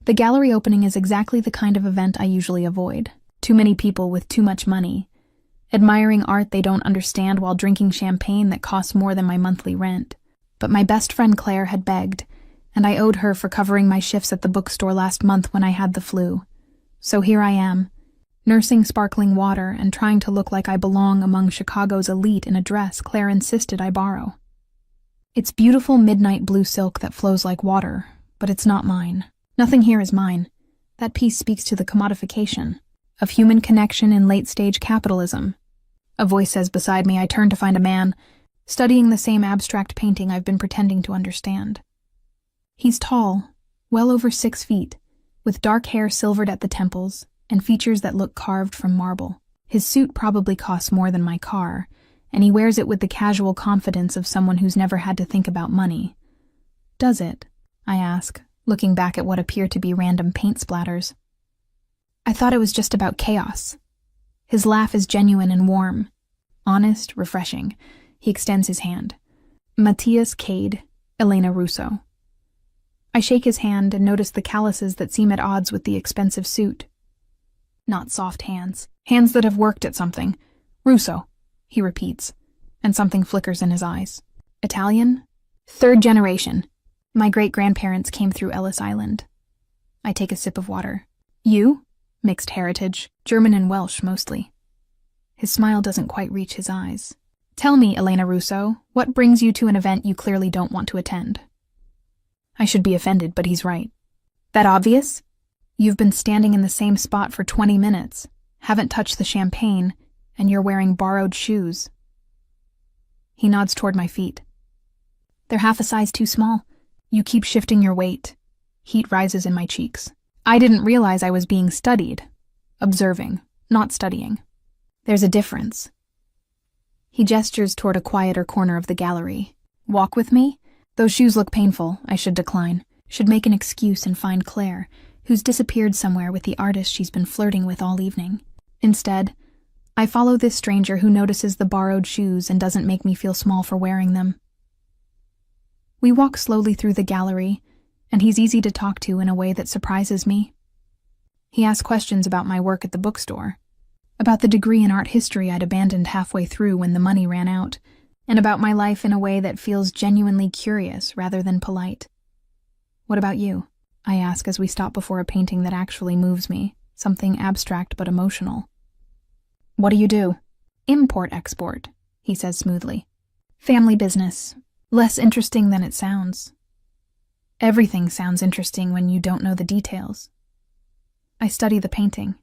The gallery opening is exactly the kind of event I usually avoid. Too many people with too much money, admiring art they don't understand while drinking champagne that costs more than my monthly rent. But my best friend Claire had begged, and I owed her for covering my shifts at the bookstore last month when I had the flu. So here I am, nursing sparkling water and trying to look like I belong among Chicago's elite in a dress Claire insisted I borrow. It's beautiful midnight blue silk that flows like water, but it's not mine. Nothing here is mine. That piece speaks to the commodification of human connection in late-stage capitalism. A voice says beside me. I turn to find a man, studying the same abstract painting I've been pretending to understand. He's tall, well over 6 feet, with dark hair silvered at the temples and features that look carved from marble. His suit probably costs more than my car, and he wears it with the casual confidence of someone who's never had to think about money. Does it? I ask, looking back at what appear to be random paint splatters. I thought it was just about chaos. His laugh is genuine and warm, honest, refreshing. He extends his hand. Matthias Cade, Elena Russo. I shake his hand and notice the calluses that seem at odds with the expensive suit. Not soft hands. Hands that have worked at something. Russo, he repeats, and something flickers in his eyes. Italian? 3rd generation. My great-grandparents came through Ellis Island. I take a sip of water. You? Mixed heritage. German and Welsh, mostly. His smile doesn't quite reach his eyes. Tell me, Elena Russo, what brings you to an event you clearly don't want to attend? I should be offended, but he's right. That obvious? You've been standing in the same spot for 20 minutes, haven't touched the champagne, and you're wearing borrowed shoes. He nods toward my feet. They're half a size too small. You keep shifting your weight. Heat rises in my cheeks. I didn't realize I was being studied. Observing, not studying. There's a difference. He gestures toward a quieter corner of the gallery. Walk with me? Those shoes look painful. I should decline. Should make an excuse and find Claire, who's disappeared somewhere with the artist she's been flirting with all evening. Instead, I follow this stranger who notices the borrowed shoes and doesn't make me feel small for wearing them. We walk slowly through the gallery, and he's easy to talk to in a way that surprises me. He asks questions about my work at the bookstore, about the degree in art history I'd abandoned halfway through when the money ran out, and about my life in a way that feels genuinely curious rather than polite. What about you? I ask as we stop before a painting that actually moves me, something abstract but emotional. What do you do? Import-export, he says smoothly. Family business. Less interesting than it sounds. Everything sounds interesting when you don't know the details. I study the painting.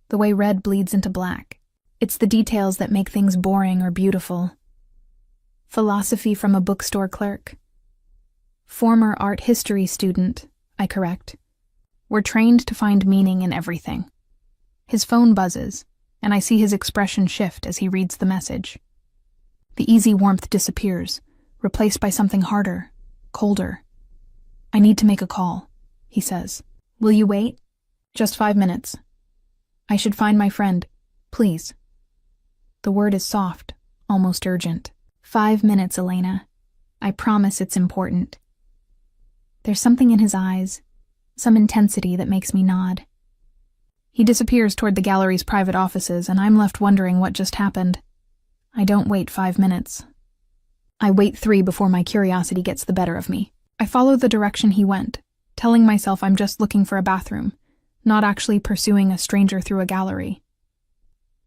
The way red bleeds into black. It's the details that make things boring or beautiful. Philosophy from a bookstore clerk. Former art history student, I correct. We're trained to find meaning in everything. His phone buzzes, and I see his expression shift as he reads the message. The easy warmth disappears, replaced by something harder, colder. I need to make a call, he says. Will you wait? Just 5 minutes. I should find my friend, please. The word is soft, almost urgent. 5 minutes, Elena. I promise it's important. There's something in his eyes, some intensity that makes me nod. He disappears toward the gallery's private offices, and I'm left wondering what just happened. I don't wait 5 minutes. I wait 3 before my curiosity gets the better of me. I follow the direction he went, telling myself I'm just looking for a bathroom, not actually pursuing a stranger through a gallery.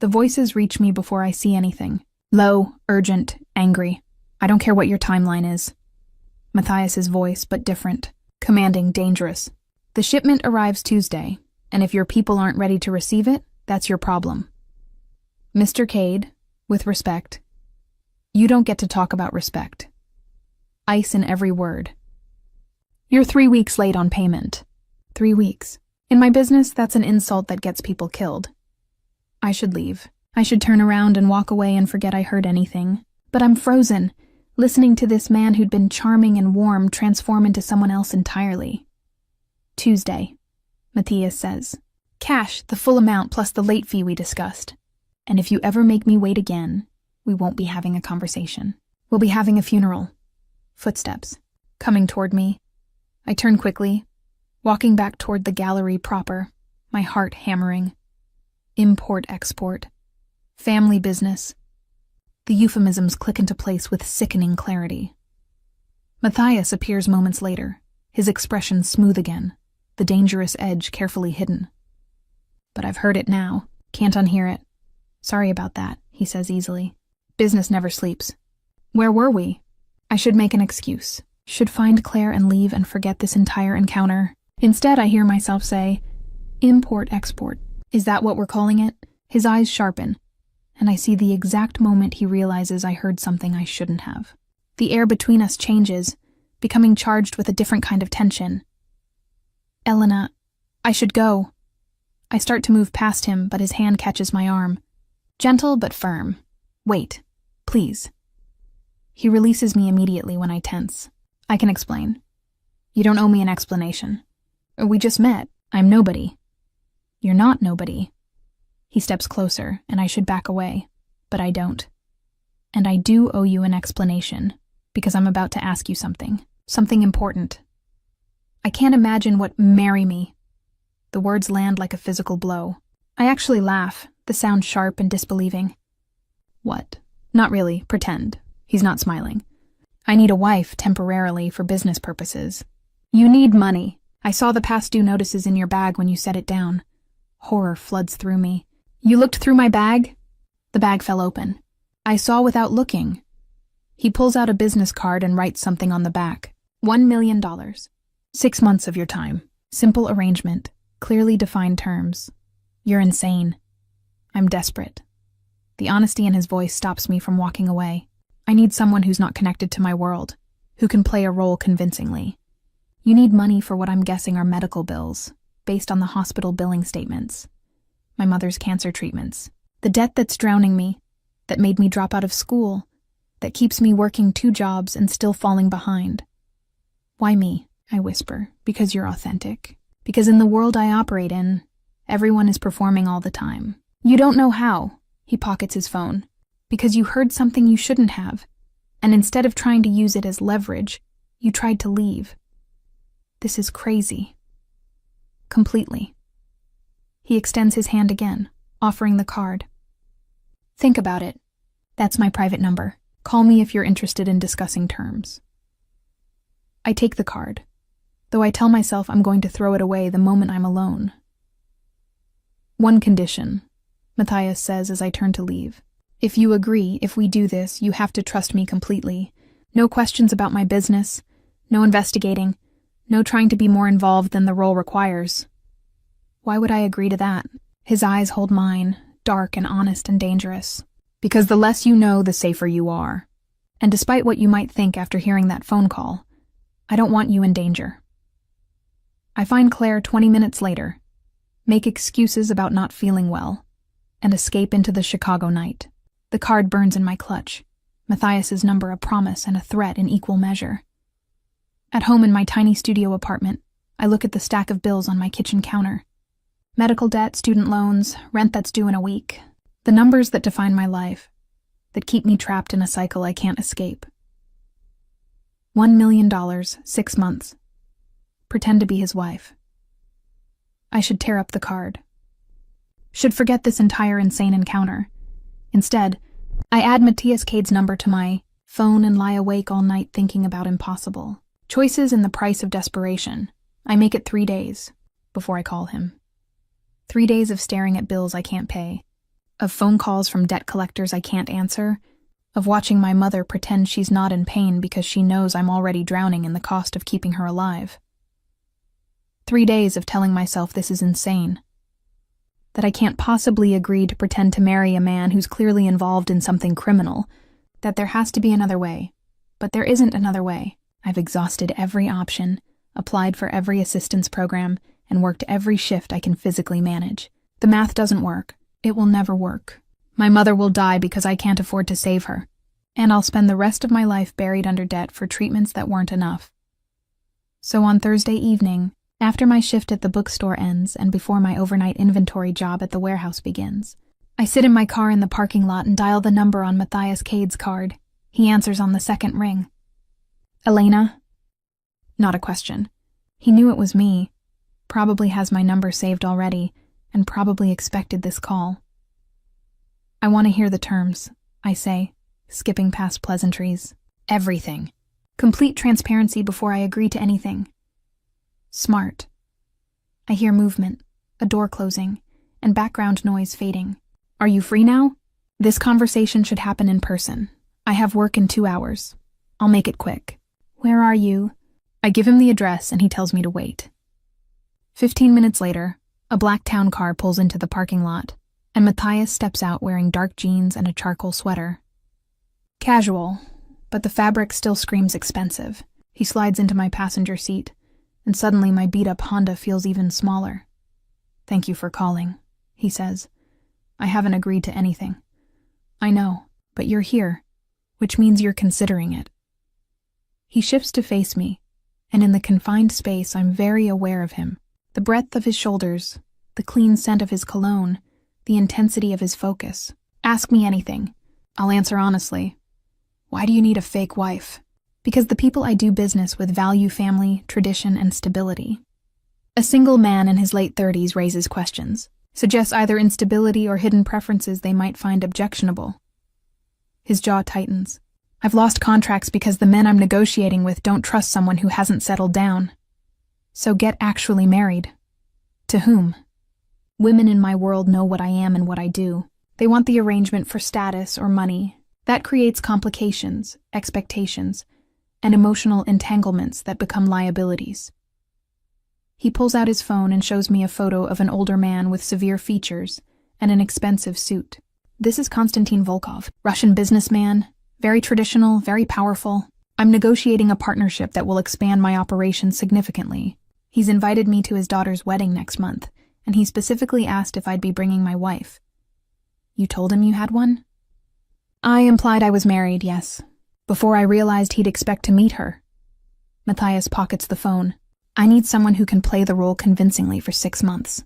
The voices reach me before I see anything. Low, urgent, angry. I don't care what your timeline is. Matthias's voice, but different. Commanding, dangerous. The shipment arrives Tuesday, and if your people aren't ready to receive it, that's your problem. Mr. Cade, with respect. You don't get to talk about respect. Ice in every word. You're 3 weeks late on payment. 3 weeks. In my business, that's an insult that gets people killed. I should leave. I should turn around and walk away and forget I heard anything. But I'm frozen, listening to this man who'd been charming and warm transform into someone else entirely. Tuesday, Matthias says. Cash, the full amount plus the late fee we discussed. And if you ever make me wait again, we won't be having a conversation. We'll be having a funeral. Footsteps. Coming toward me. I turn quickly, walking back toward the gallery proper, my heart hammering. Import-export. Family business. The euphemisms click into place with sickening clarity. Matthias appears moments later, his expression smooth again, the dangerous edge carefully hidden. But I've heard it now. Can't unhear it. Sorry about that, he says easily. Business never sleeps. Where were we? I should make an excuse. Should find Claire and leave and forget this entire encounter. Instead, I hear myself say, import-export. Is that what we're calling it? His eyes sharpen, and I see the exact moment he realizes I heard something I shouldn't have. The air between us changes, becoming charged with a different kind of tension. Elena, I should go. I start to move past him, but his hand catches my arm. Gentle but firm. Wait, please. He releases me immediately when I tense. I can explain. You don't owe me an explanation. We just met. I'm nobody. You're not nobody. He steps closer, and I should back away, but I don't. And I do owe you an explanation, because I'm about to ask you something important. I can't imagine what marry me. The words land like a physical blow. I actually laugh, the sound sharp and disbelieving. What? Not really, pretend. He's not smiling. I need a wife, temporarily, for business purposes. You need money. I saw the past due notices in your bag when you set it down. Horror floods through me. You looked through my bag? The bag fell open. I saw without looking. He pulls out a business card and writes something on the back. $1 million. 6 months of your time. Simple arrangement. Clearly defined terms. You're insane. I'm desperate. The honesty in his voice stops me from walking away. I need someone who's not connected to my world, who can play a role convincingly. You need money for what I'm guessing are medical bills, based on the hospital billing statements. My mother's cancer treatments. The debt that's drowning me, that made me drop out of school, that keeps me working 2 jobs and still falling behind. Why me? I whisper. Because you're authentic. Because in the world I operate in, everyone is performing all the time. You don't know how. He pockets his phone. Because you heard something you shouldn't have, and instead of trying to use it as leverage, you tried to leave. This is crazy. Completely. He extends his hand again, offering the card. Think about it. That's my private number. Call me if you're interested in discussing terms. I take the card, though I tell myself I'm going to throw it away the moment I'm alone. One condition, Matthias says as I turn to leave. If you agree, if we do this, you have to trust me completely. No questions about my business, no investigating, no trying to be more involved than the role requires. Why would I agree to that? His eyes hold mine, dark and honest and dangerous. Because the less you know, the safer you are. And despite what you might think after hearing that phone call, I don't want you in danger. I find Claire 20 minutes later, make excuses about not feeling well, and escape into the Chicago night. The card burns in my clutch, Matthias's number a promise and a threat in equal measure. At home in my tiny studio apartment, I look at the stack of bills on my kitchen counter. Medical debt, student loans, rent that's due in a week. The numbers that define my life, that keep me trapped in a cycle I can't escape. $1 million, 6 months. Pretend to be his wife. I should tear up the card. Should forget this entire insane encounter. Instead, I add Matthias Cade's number to my phone and lie awake all night thinking about impossible. Choices in the price of desperation. I make it 3 days before I call him. 3 days of staring at bills I can't pay, of phone calls from debt collectors I can't answer, of watching my mother pretend she's not in pain because she knows I'm already drowning in the cost of keeping her alive. 3 days of telling myself this is insane. That I can't possibly agree to pretend to marry a man who's clearly involved in something criminal, that there has to be another way. But there isn't another way. I've exhausted every option, applied for every assistance program, and worked every shift I can physically manage. The math doesn't work. It will never work. My mother will die because I can't afford to save her, and I'll spend the rest of my life buried under debt for treatments that weren't enough. So on Thursday evening, after my shift at the bookstore ends and before my overnight inventory job at the warehouse begins, I sit in my car in the parking lot and dial the number on Matthias Cade's card. He answers on the second ring. Elena? Not a question. He knew it was me. Probably has my number saved already, and probably expected this call. I want to hear the terms, I say, skipping past pleasantries. Everything. Complete transparency before I agree to anything. Smart. I hear movement, a door closing, and background noise fading. Are you free now? This conversation should happen in person. I have work in 2 hours. I'll make it quick. Where are you? I give him the address and he tells me to wait. 15 minutes later, a black town car pulls into the parking lot, and Matthias steps out wearing dark jeans and a charcoal sweater. Casual, but the fabric still screams expensive. He slides into my passenger seat, and suddenly my beat-up Honda feels even smaller. Thank you for calling, he says. I haven't agreed to anything. I know, but you're here, which means you're considering it. He shifts to face me, and in the confined space I'm very aware of him. The breadth of his shoulders, the clean scent of his cologne, the intensity of his focus. Ask me anything. I'll answer honestly. Why do you need a fake wife? Because the people I do business with value family, tradition, and stability. A single man in his late 30s raises questions, suggests either instability or hidden preferences they might find objectionable. His jaw tightens. I've lost contracts because the men I'm negotiating with don't trust someone who hasn't settled down. So get actually married. To whom? Women in my world know what I am and what I do. They want the arrangement for status or money. That creates complications, expectations, and emotional entanglements that become liabilities. He pulls out his phone and shows me a photo of an older man with severe features and an expensive suit. This is Konstantin Volkov, Russian businessman, very traditional, very powerful. I'm negotiating a partnership that will expand my operations significantly. He's invited me to his daughter's wedding next month, and he specifically asked if I'd be bringing my wife. You told him you had one? I implied I was married, yes, before I realized he'd expect to meet her. Matthias pockets the phone. I need someone who can play the role convincingly for 6 months.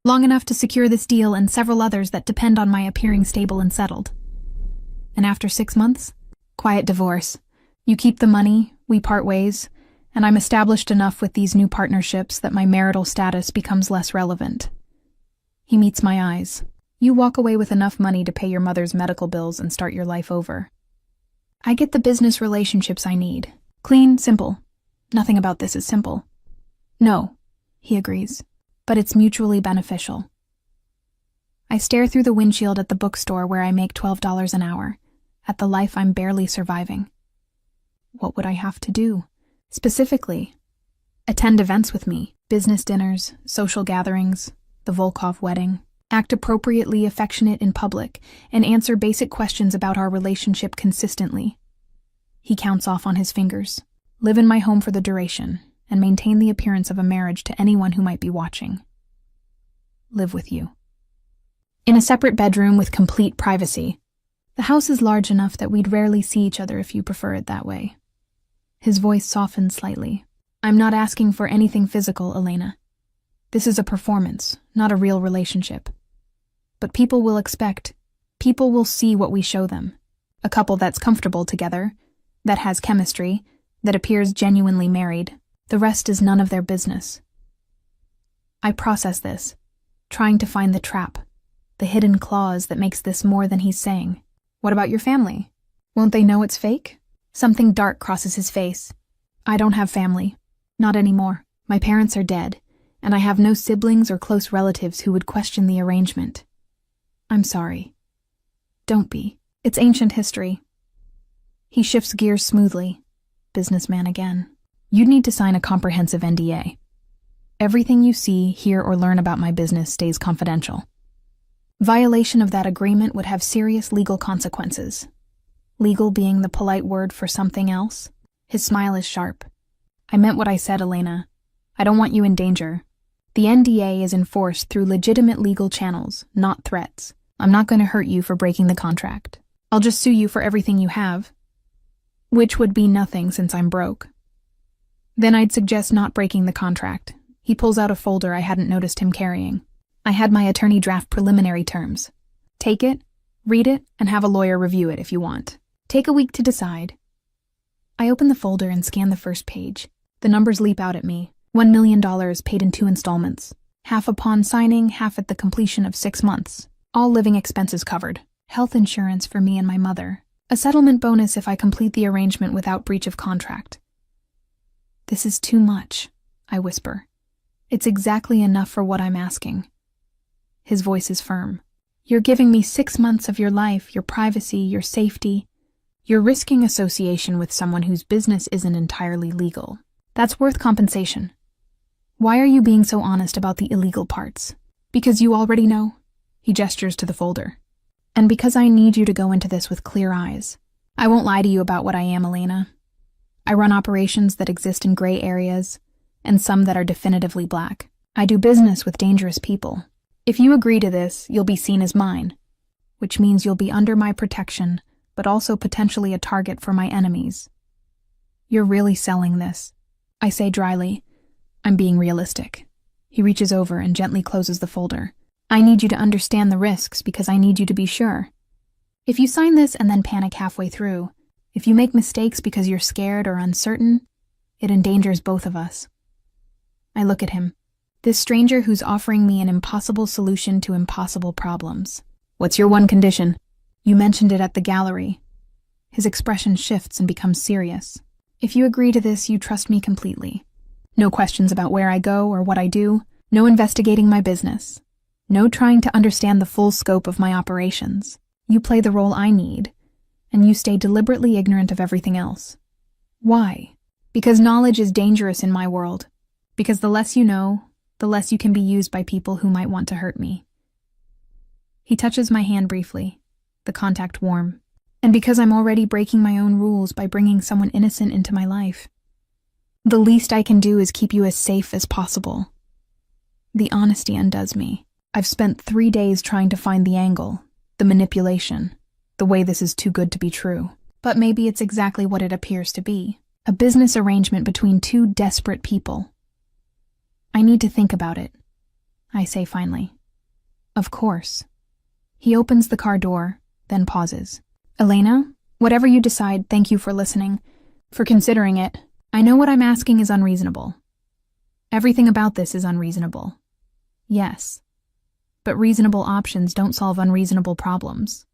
Long enough to secure this deal and several others that depend on my appearing stable and settled. And after 6 months? Quiet divorce. You keep the money, we part ways, and I'm established enough with these new partnerships that my marital status becomes less relevant. He meets my eyes. You walk away with enough money to pay your mother's medical bills and start your life over. I get the business relationships I need. Clean, simple. Nothing about this is simple. No, he agrees, but it's mutually beneficial. I stare through the windshield at the bookstore where I make $12 an hour, at the life I'm barely surviving. What would I have to do? Specifically, attend events with me, business dinners, social gatherings, the Volkov wedding, act appropriately affectionate in public, and answer basic questions about our relationship consistently. He counts off on his fingers. Live in my home for the duration, and maintain the appearance of a marriage to anyone who might be watching. Live with you. In a separate bedroom with complete privacy. The house is large enough that we'd rarely see each other if you prefer it that way. His voice softens slightly. I'm not asking for anything physical, Elena. This is a performance, not a real relationship. But people will see what we show them. A couple that's comfortable together, that has chemistry, that appears genuinely married. The rest is none of their business. I process this, trying to find the trap, the hidden clause that makes this more than he's saying. What about your family? Won't they know it's fake? Something dark crosses his face. I don't have family. Not anymore. My parents are dead, and I have no siblings or close relatives who would question the arrangement. I'm sorry. Don't be. It's ancient history. He shifts gears smoothly. Businessman again. You'd need to sign a comprehensive NDA. Everything you see, hear, or learn about my business stays confidential. Violation of that agreement would have serious legal consequences. Legal being the polite word for something else. His smile is sharp. I meant what I said, Elena. I don't want you in danger. The NDA is enforced through legitimate legal channels, not threats. I'm not going to hurt you for breaking the contract. I'll just sue you for everything you have. Which would be nothing since I'm broke. Then I'd suggest not breaking the contract. He pulls out a folder I hadn't noticed him carrying. I had my attorney draft preliminary terms. Take it, read it, and have a lawyer review it if you want. Take a week to decide. I open the folder and scan the first page. The numbers leap out at me. $1 million paid in 2 installments. Half upon signing, half at the completion of 6 months. All living expenses covered. Health insurance for me and my mother. A settlement bonus if I complete the arrangement without breach of contract. This is too much, I whisper. It's exactly enough for what I'm asking. His voice is firm. You're giving me 6 months of your life, your privacy, your safety. You're risking association with someone whose business isn't entirely legal. That's worth compensation. Why are you being so honest about the illegal parts? Because you already know? He gestures to the folder. And because I need you to go into this with clear eyes. I won't lie to you about what I am, Elena. I run operations that exist in gray areas, and some that are definitively black. I do business with dangerous people. If you agree to this, you'll be seen as mine, which means you'll be under my protection, but also potentially a target for my enemies. You're really selling this. I say dryly, I'm being realistic. He reaches over and gently closes the folder. I need you to understand the risks because I need you to be sure. If you sign this and then panic halfway through, if you make mistakes because you're scared or uncertain, it endangers both of us. I look at him, this stranger who's offering me an impossible solution to impossible problems. What's your one condition? You mentioned it at the gallery. His expression shifts and becomes serious. If you agree to this, you trust me completely. No questions about where I go or what I do. No investigating my business. No trying to understand the full scope of my operations. You play the role I need, and you stay deliberately ignorant of everything else. Why? Because knowledge is dangerous in my world. Because the less you know, the less you can be used by people who might want to hurt me. He touches my hand briefly, the contact warm. And because I'm already breaking my own rules by bringing someone innocent into my life. The least I can do is keep you as safe as possible. The honesty undoes me. I've spent 3 days trying to find the angle, the manipulation, the way this is too good to be true. But maybe it's exactly what it appears to be. A business arrangement between 2 desperate people. I need to think about it, I say finally. Of course. He opens the car door, then pauses. Elena, whatever you decide, thank you for listening, for considering it. I know what I'm asking is unreasonable. Everything about this is unreasonable. Yes. But reasonable options don't solve unreasonable problems.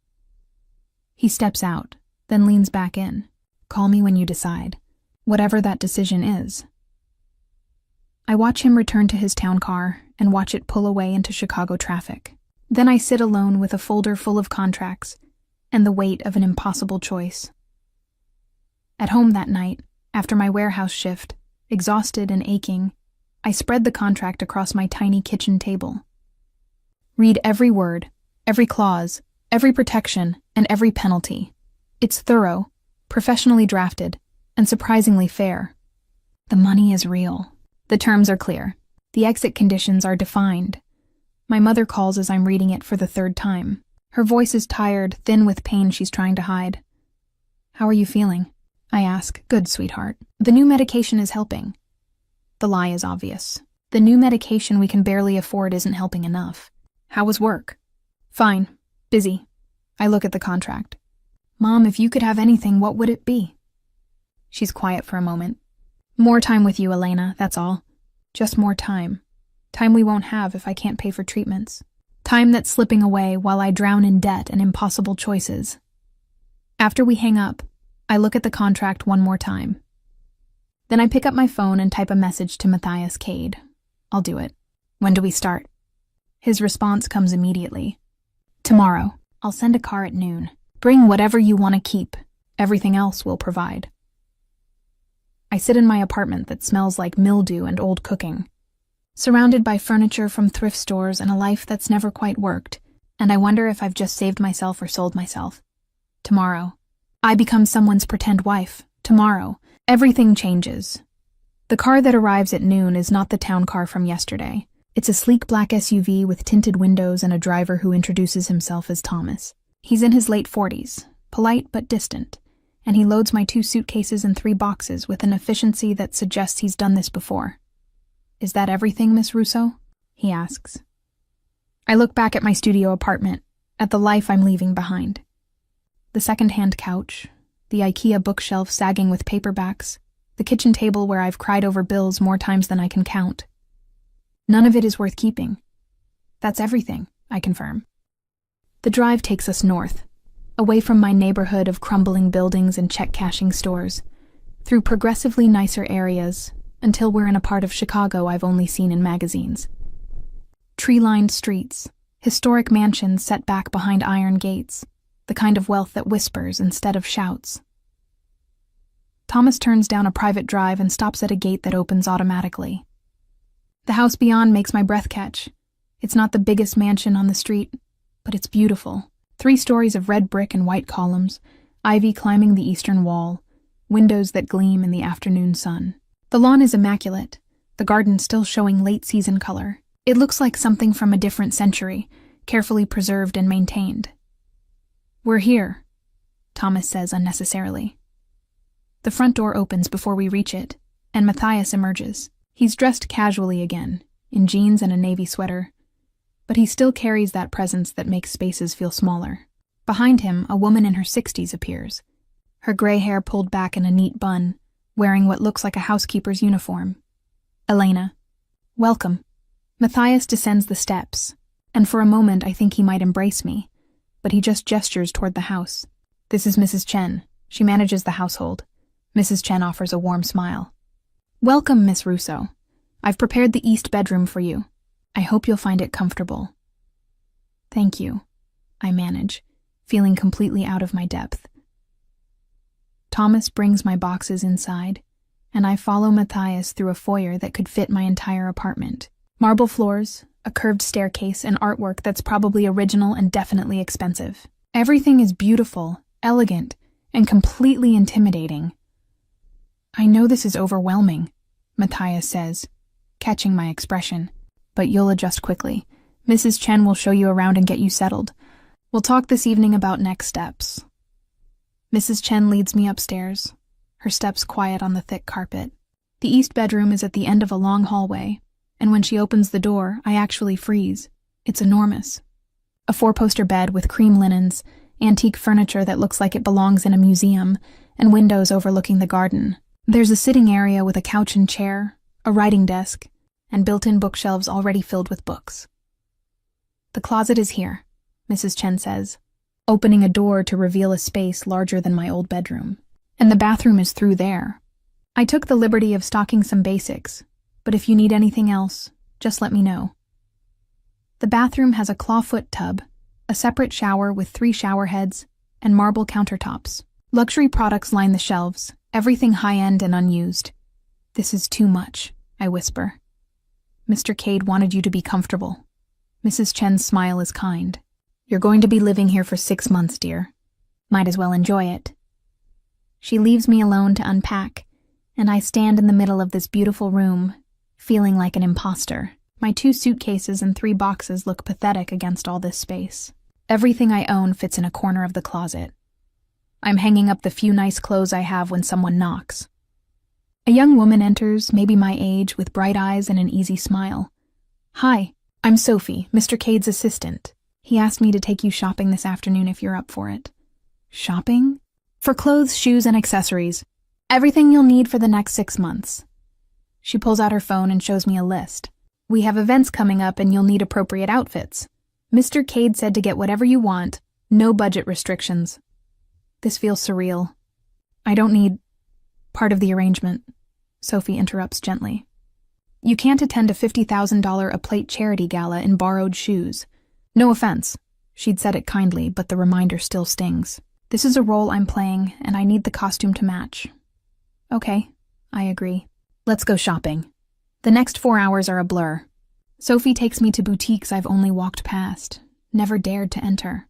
He steps out, then leans back in. Call me when you decide, whatever that decision is. I watch him return to his town car and watch it pull away into Chicago traffic. Then I sit alone with a folder full of contracts and the weight of an impossible choice. At home that night, after my warehouse shift, exhausted and aching, I spread the contract across my tiny kitchen table. Read every word, every clause, every protection, and every penalty. It's thorough, professionally drafted, and surprisingly fair. The money is real. The terms are clear. The exit conditions are defined. My mother calls as I'm reading it for the 3rd time. Her voice is tired, thin with pain she's trying to hide. How are you feeling? I ask. Good, sweetheart. The new medication is helping. The lie is obvious. The new medication we can barely afford isn't helping enough. How was work? Fine. Busy. I look at the contract. Mom, if you could have anything, what would it be? She's quiet for a moment. More time with you, Elena, that's all. Just more time. Time we won't have if I can't pay for treatments. Time that's slipping away while I drown in debt and impossible choices. After we hang up, I look at the contract one more time. Then I pick up my phone and type a message to Matthias Cade. I'll do it. When do we start? His response comes immediately. Tomorrow. I'll send a car at noon. Bring whatever you want to keep. Everything else we'll provide. I sit in my apartment that smells like mildew and old cooking, surrounded by furniture from thrift stores and a life that's never quite worked, and I wonder if I've just saved myself or sold myself. Tomorrow, I become someone's pretend wife. Tomorrow, everything changes. The car that arrives at noon is not the town car from yesterday. It's a sleek black SUV with tinted windows and a driver who introduces himself as Thomas. He's in his late 40s, polite but distant, and he loads my 2 suitcases and 3 boxes with an efficiency that suggests he's done this before. Is that everything, Miss Russo? He asks. I look back at my studio apartment, at the life I'm leaving behind. The second-hand couch, the IKEA bookshelf sagging with paperbacks, The kitchen table where I've cried over bills more times than I can count. None of it is worth keeping. That's everything, I confirm. The drive takes us north, away from my neighborhood of crumbling buildings and check-cashing stores, through progressively nicer areas, until we're in a part of Chicago I've only seen in magazines. Tree-lined streets, historic mansions set back behind iron gates, the kind of wealth that whispers instead of shouts. Thomas turns down a private drive and stops at a gate that opens automatically. The house beyond makes my breath catch. It's not the biggest mansion on the street, but it's beautiful. 3 stories of red brick and white columns, ivy climbing the eastern wall, windows that gleam in the afternoon sun. The lawn is immaculate, the garden still showing late-season color. It looks like something from a different century, carefully preserved and maintained. "We're here," Thomas says unnecessarily. The front door opens before we reach it, and Matthias emerges. He's dressed casually again, in jeans and a navy sweater, but he still carries that presence that makes spaces feel smaller. Behind him, a woman in her 60s appears, her gray hair pulled back in a neat bun, wearing what looks like a housekeeper's uniform. "Elena." "Welcome." Matthias descends the steps, and for a moment I think he might embrace me, but he just gestures toward the house. "This is Mrs. Chen. She manages the household." Mrs. Chen offers a warm smile. "Welcome, Miss Russo. I've prepared the east bedroom for you. I hope you'll find it comfortable." "Thank you," I manage, feeling completely out of my depth. Thomas brings my boxes inside, and I follow Matthias through a foyer that could fit my entire apartment. Marble floors, a curved staircase, and artwork that's probably original and definitely expensive. Everything is beautiful, elegant, and completely intimidating. "I know this is overwhelming," Matthias says, catching my expression, "but you'll adjust quickly. Mrs. Chen will show you around and get you settled. We'll talk this evening about next steps." Mrs. Chen leads me upstairs, her steps quiet on the thick carpet. The east bedroom is at the end of a long hallway, and when she opens the door, I actually freeze. It's enormous. A 4-poster bed with cream linens, antique furniture that looks like it belongs in a museum, and windows overlooking the garden. There's a sitting area with a couch and chair, a writing desk, and built-in bookshelves already filled with books. "The closet is here," Mrs. Chen says, opening a door to reveal a space larger than my old bedroom. "And the bathroom is through there. I took the liberty of stocking some basics, but if you need anything else, just let me know." The bathroom has a clawfoot tub, a separate shower with 3 shower heads, and marble countertops. Luxury products line the shelves, everything high-end and unused. "This is too much," I whisper. "Mr. Cade wanted you to be comfortable." Mrs. Chen's smile is kind. "You're going to be living here for 6 months, dear. Might as well enjoy it." She leaves me alone to unpack, and I stand in the middle of this beautiful room, feeling like an imposter. My 2 suitcases and 3 boxes look pathetic against all this space. Everything I own fits in a corner of the closet. I'm hanging up the few nice clothes I have when someone knocks. A young woman enters, maybe my age, with bright eyes and an easy smile. "Hi, I'm Sophie, Mr. Cade's assistant. He asked me to take you shopping this afternoon if you're up for it." "Shopping?" "For clothes, shoes, and accessories. Everything you'll need for the next 6 months." She pulls out her phone and shows me a list. "We have events coming up and you'll need appropriate outfits. Mr. Cade said to get whatever you want, no budget restrictions." This feels surreal. "I don't need part of the arrangement," Sophie interrupts gently. "You can't attend a $50,000 a plate charity gala in borrowed shoes. No offense." She'd said it kindly, but the reminder still stings. "This is a role I'm playing, and I need the costume to match." "Okay," I agree. "Let's go shopping." The next 4 hours are a blur. Sophie takes me to boutiques I've only walked past, never dared to enter.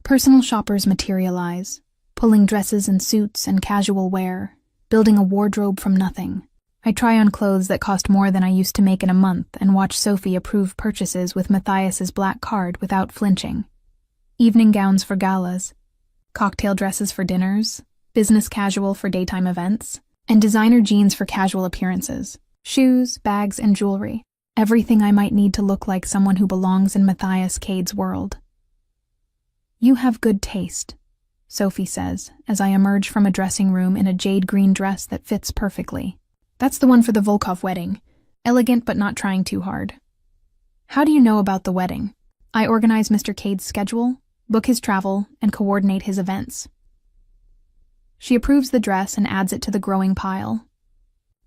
Personal shoppers materialize, pulling dresses and suits and casual wear, building a wardrobe from nothing. I try on clothes that cost more than I used to make in a month and watch Sophie approve purchases with Matthias's black card without flinching. Evening gowns for galas, cocktail dresses for dinners, business casual for daytime events, and designer jeans for casual appearances. Shoes, bags, and jewelry. Everything I might need to look like someone who belongs in Matthias Cade's world. "You have good taste," Sophie says, as I emerge from a dressing room in a jade green dress that fits perfectly. That's the one for the Volkov wedding. Elegant but not trying too hard. How do you know about the wedding? I organize Mr. Cade's schedule, book his travel, and coordinate his events. She approves the dress and adds it to the growing pile.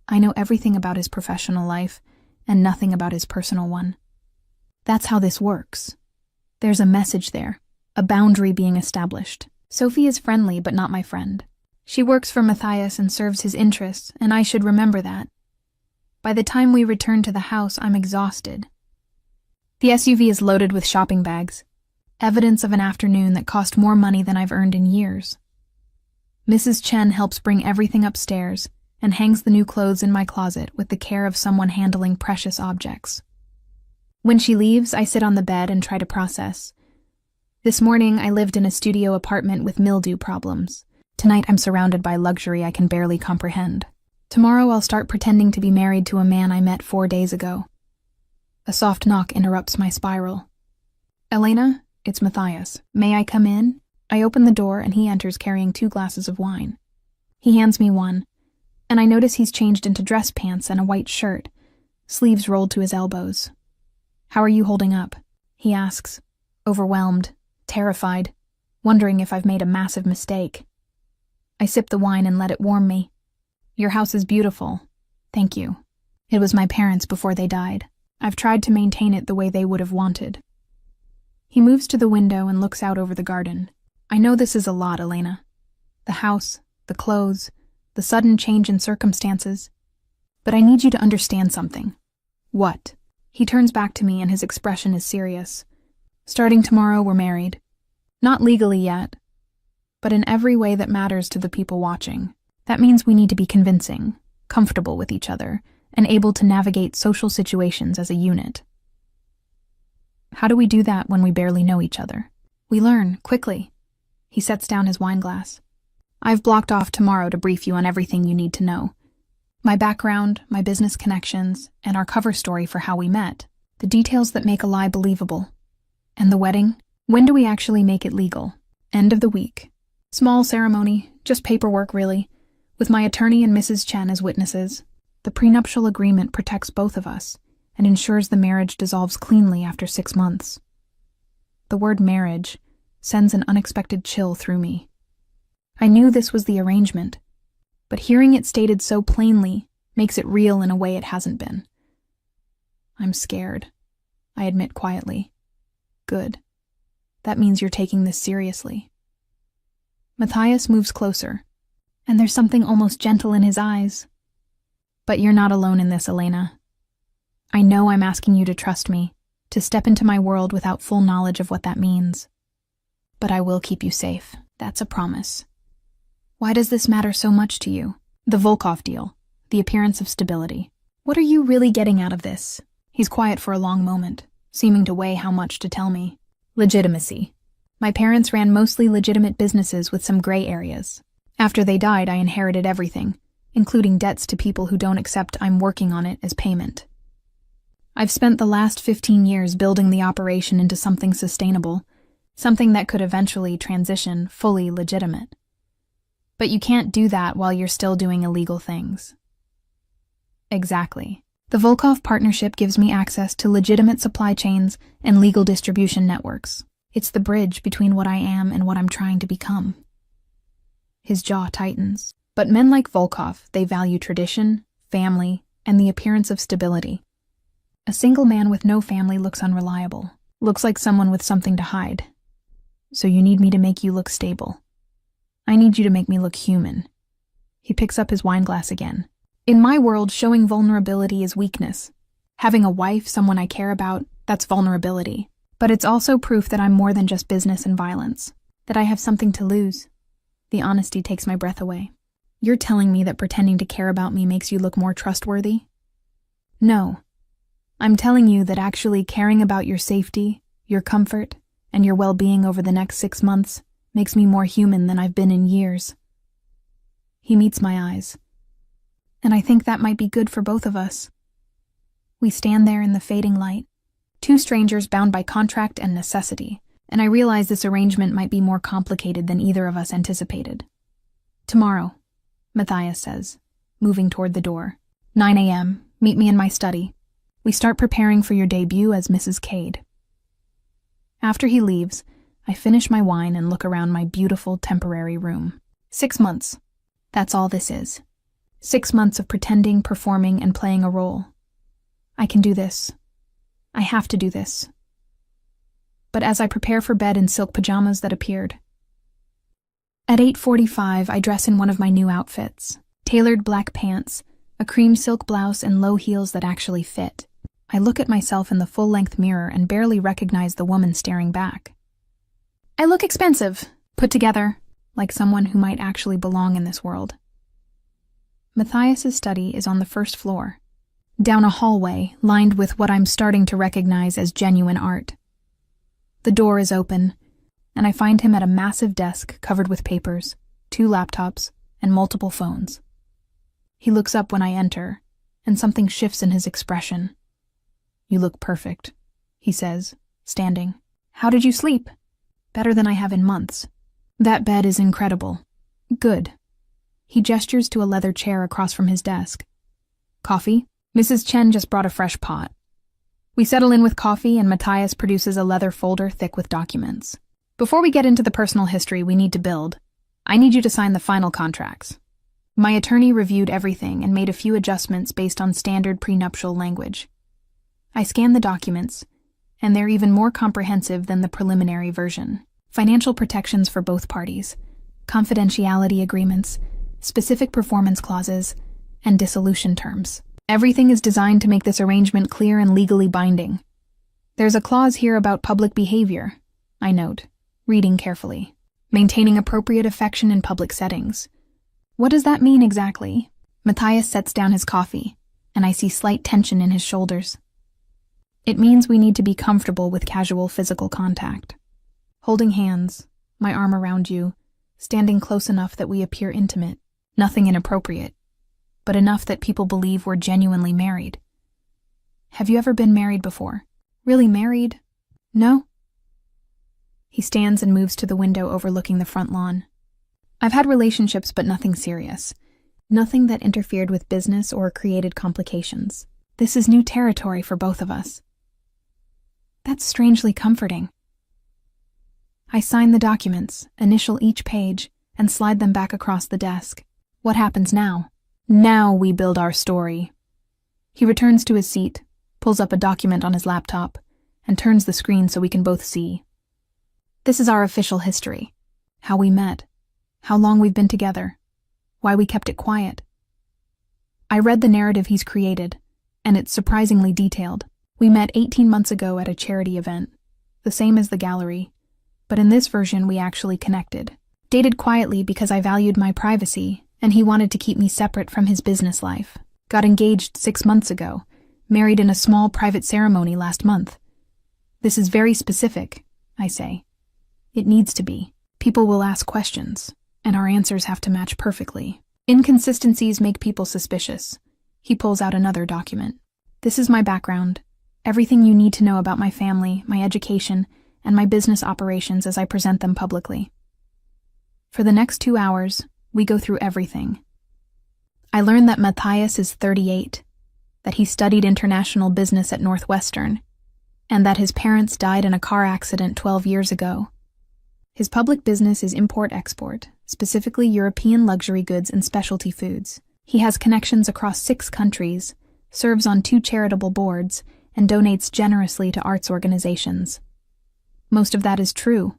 I know everything about his professional life and nothing about his personal one. That's how this works. There's a message there, a boundary being established. Sophie is friendly but not my friend. She works for Matthias and serves his interests, and I should remember that. By the time we return to the house, I'm exhausted. The SUV is loaded with shopping bags, evidence of an afternoon that cost more money than I've earned in years. Mrs. Chen helps bring everything upstairs and hangs the new clothes in my closet with the care of someone handling precious objects. When she leaves, I sit on the bed and try to process. This morning, I lived in a studio apartment with mildew problems. Tonight, I'm surrounded by luxury I can barely comprehend. Tomorrow, I'll start pretending to be married to a man I met 4 days ago. A soft knock interrupts my spiral. Elena, it's Matthias. May I come in? I open the door and he enters carrying 2 glasses of wine. He hands me one, and I notice he's changed into dress pants and a white shirt, sleeves rolled to his elbows. How are you holding up? He asks, overwhelmed, terrified, wondering if I've made a massive mistake. I sip the wine and let it warm me. Your house is beautiful. Thank you. It was my parents before they died. I've tried to maintain it the way they would have wanted. He moves to the window and looks out over the garden. I know this is a lot, Elena. The house, the clothes, the sudden change in circumstances. But I need you to understand something. What? He turns back to me and his expression is serious. Starting tomorrow, we're married. Not legally yet, but in every way that matters to the people watching. That means we need to be convincing, comfortable with each other, and able to navigate social situations as a unit. How do we do that when we barely know each other? We learn, quickly. He sets down his wine glass. I've blocked off tomorrow to brief you on everything you need to know. My background, my business connections, and our cover story for how we met. The details that make a lie believable. And the wedding? When do we actually make it legal? End of the week. Small ceremony, just paperwork really, with my attorney and Mrs. Chen as witnesses. The prenuptial agreement protects both of us and ensures the marriage dissolves cleanly after 6 months. The word marriage sends an unexpected chill through me. I knew this was the arrangement, but hearing it stated so plainly makes it real in a way it hasn't been. I'm scared, I admit quietly. Good. That means you're taking this seriously. Matthias moves closer, and there's something almost gentle in his eyes. But you're not alone in this, Elena. I know I'm asking you to trust me, to step into my world without full knowledge of what that means. But I will keep you safe. That's a promise. Why does this matter so much to you? The Volkov deal, the appearance of stability. What are you really getting out of this? He's quiet for a long moment, seeming to weigh how much to tell me. Legitimacy. My parents ran mostly legitimate businesses with some gray areas. After they died, I inherited everything, including debts to people who don't accept I'm working on it as payment. I've spent the last 15 years building the operation into something sustainable, something that could eventually transition fully legitimate. But you can't do that while you're still doing illegal things. Exactly. The Volkov partnership gives me access to legitimate supply chains and legal distribution networks. It's the bridge between what I am and what I'm trying to become. His jaw tightens. But men like Volkov, they value tradition, family, and the appearance of stability. A single man with no family looks unreliable, looks like someone with something to hide. So you need me to make you look stable. I need you to make me look human. He picks up his wine glass again. In my world, showing vulnerability is weakness. Having a wife, someone I care about, that's vulnerability. But it's also proof that I'm more than just business and violence, that I have something to lose. The honesty takes my breath away. You're telling me that pretending to care about me makes you look more trustworthy? No. I'm telling you that actually caring about your safety, your comfort, and your well-being over the next 6 months makes me more human than I've been in years. He meets my eyes. And I think that might be good for both of us. We stand there in the fading light, 2 strangers bound by contract and necessity, and I realize this arrangement might be more complicated than either of us anticipated. Tomorrow, Matthias says, moving toward the door. 9 a.m., meet me in my study. We start preparing for your debut as Mrs. Cade. After he leaves, I finish my wine and look around my beautiful temporary room. 6 months. That's all this is. 6 months of pretending, performing, and playing a role. I can do this. I have to do this. But as I prepare for bed in silk pajamas that appeared. At 8:45, I dress in one of my new outfits. Tailored black pants, a cream silk blouse, and low heels that actually fit. I look at myself in the full-length mirror and barely recognize the woman staring back. I look expensive, put together, like someone who might actually belong in this world. Matthias's study is on the first floor, down a hallway lined with what I'm starting to recognize as genuine art. The door is open, and I find him at a massive desk covered with papers, 2 laptops, and multiple phones. He looks up when I enter, and something shifts in his expression. You look perfect, he says, standing. How did you sleep? Better than I have in months. That bed is incredible. Good. He gestures to a leather chair across from his desk. Coffee? Mrs. Chen just brought a fresh pot. We settle in with coffee, and Matthias produces a leather folder thick with documents. Before we get into the personal history we need to build, I need you to sign the final contracts. My attorney reviewed everything and made a few adjustments based on standard prenuptial language. I scan the documents, and they're even more comprehensive than the preliminary version. Financial protections for both parties, confidentiality agreements, specific performance clauses, and dissolution terms. Everything is designed to make this arrangement clear and legally binding. There's a clause here about public behavior, I note, reading carefully. Maintaining appropriate affection in public settings. What does that mean exactly? Matthias sets down his coffee, and I see slight tension in his shoulders. It means we need to be comfortable with casual physical contact. Holding hands, my arm around you, standing close enough that we appear intimate. Nothing inappropriate, but enough that people believe we're genuinely married. Have you ever been married before? Really married? No? He stands and moves to the window overlooking the front lawn. I've had relationships, but nothing serious. Nothing that interfered with business or created complications. This is new territory for both of us. That's strangely comforting. I sign the documents, initial each page, and slide them back across the desk. What happens now? Now we build our story. He returns to his seat, pulls up a document on his laptop, and turns the screen so we can both see. This is our official history. How we met. How long we've been together. Why we kept it quiet. I read the narrative he's created, and it's surprisingly detailed. We met 18 months ago at a charity event, the same as the gallery, but in this version we actually connected. Dated quietly because I valued my privacy, and he wanted to keep me separate from his business life. Got engaged 6 months ago, married in a small private ceremony last month. This is very specific, I say. It needs to be. People will ask questions, and our answers have to match perfectly. Inconsistencies make people suspicious. He pulls out another document. This is my background. Everything you need to know about my family, my education, and my business operations as I present them publicly. For the next 2 hours, we go through everything. I learn that Matthias is 38, that he studied international business at Northwestern, and that his parents died in a car accident 12 years ago. His public business is import-export, specifically European luxury goods and specialty foods. He has connections across 6 countries, serves on 2 charitable boards, and donates generously to arts organizations. Most of that is true,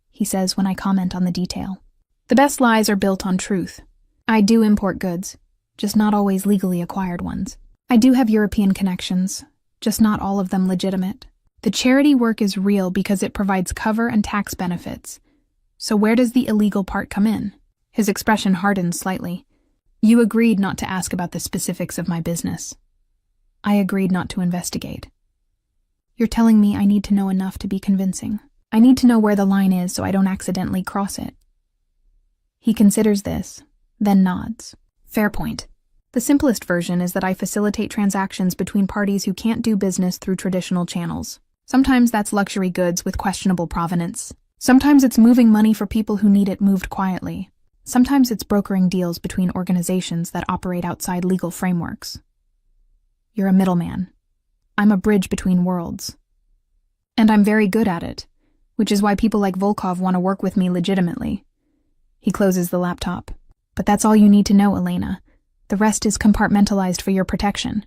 he says when I comment on the detail. The best lies are built on truth. I do import goods, just not always legally acquired ones. I do have European connections, just not all of them legitimate. The charity work is real because it provides cover and tax benefits. So where does the illegal part come in? His expression hardens slightly. You agreed not to ask about the specifics of my business. I agreed not to investigate. You're telling me I need to know enough to be convincing. I need to know where the line is so I don't accidentally cross it. He considers this, then nods. Fair point. The simplest version is that I facilitate transactions between parties who can't do business through traditional channels. Sometimes that's luxury goods with questionable provenance. Sometimes it's moving money for people who need it moved quietly. Sometimes it's brokering deals between organizations that operate outside legal frameworks. You're a middleman. I'm a bridge between worlds. And I'm very good at it, which is why people like Volkov want to work with me legitimately. He closes the laptop. But that's all you need to know, Elena. The rest is compartmentalized for your protection.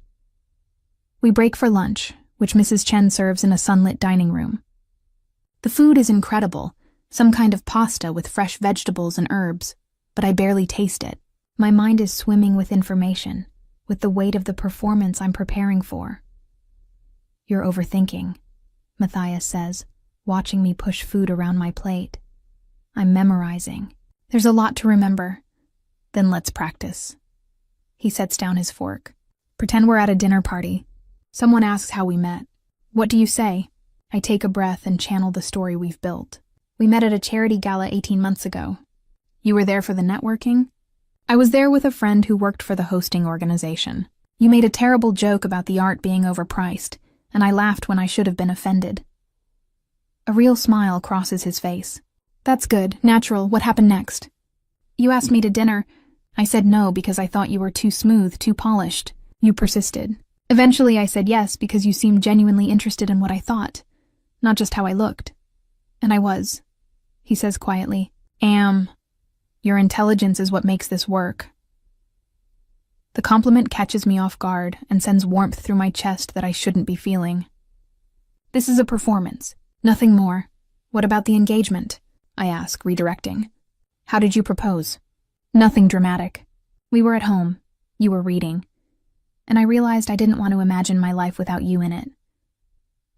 We break for lunch, which Mrs. Chen serves in a sunlit dining room. The food is incredible, some kind of pasta with fresh vegetables and herbs, but I barely taste it. My mind is swimming with information, with the weight of the performance I'm preparing for. You're overthinking, Matthias says, watching me push food around my plate. I'm memorizing. There's a lot to remember. Then let's practice. He sets down his fork. Pretend we're at a dinner party. Someone asks how we met. What do you say? I take a breath and channel the story we've built. We met at a charity gala 18 months ago. You were there for the networking? I was there with a friend who worked for the hosting organization. You made a terrible joke about the art being overpriced, and I laughed when I should have been offended. A real smile crosses his face. That's good, natural. What happened next? You asked me to dinner. I said no because I thought you were too smooth, too polished. You persisted. Eventually I said yes because you seemed genuinely interested in what I thought, not just how I looked. And I was. He says quietly, Your intelligence is what makes this work. The compliment catches me off guard and sends warmth through my chest that I shouldn't be feeling. This is a performance, nothing more. What about the engagement? I ask, redirecting. How did you propose? Nothing dramatic. We were at home. You were reading. And I realized I didn't want to imagine my life without you in it.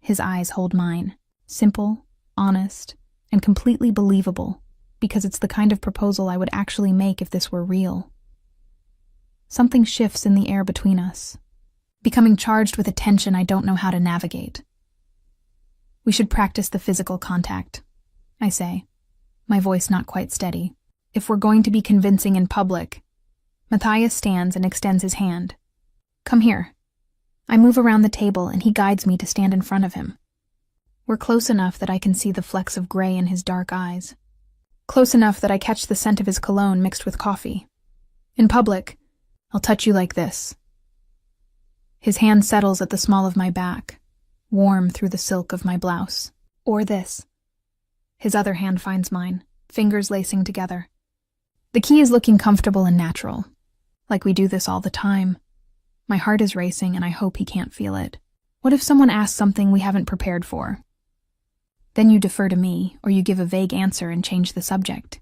His eyes hold mine. Simple, honest, and completely believable, because it's the kind of proposal I would actually make if this were real. Something shifts in the air between us, becoming charged with a tension I don't know how to navigate. We should practice the physical contact, I say, my voice not quite steady. If we're going to be convincing in public. Matthias stands and extends his hand. Come here. I move around the table and he guides me to stand in front of him. We're close enough that I can see the flecks of gray in his dark eyes. Close enough that I catch the scent of his cologne mixed with coffee. In public, I'll touch you like this. His hand settles at the small of my back, warm through the silk of my blouse. Or this. His other hand finds mine, fingers lacing together. The key is looking comfortable and natural, like we do this all the time. My heart is racing and I hope he can't feel it. What if someone asks something we haven't prepared for? Then you defer to me, or you give a vague answer and change the subject.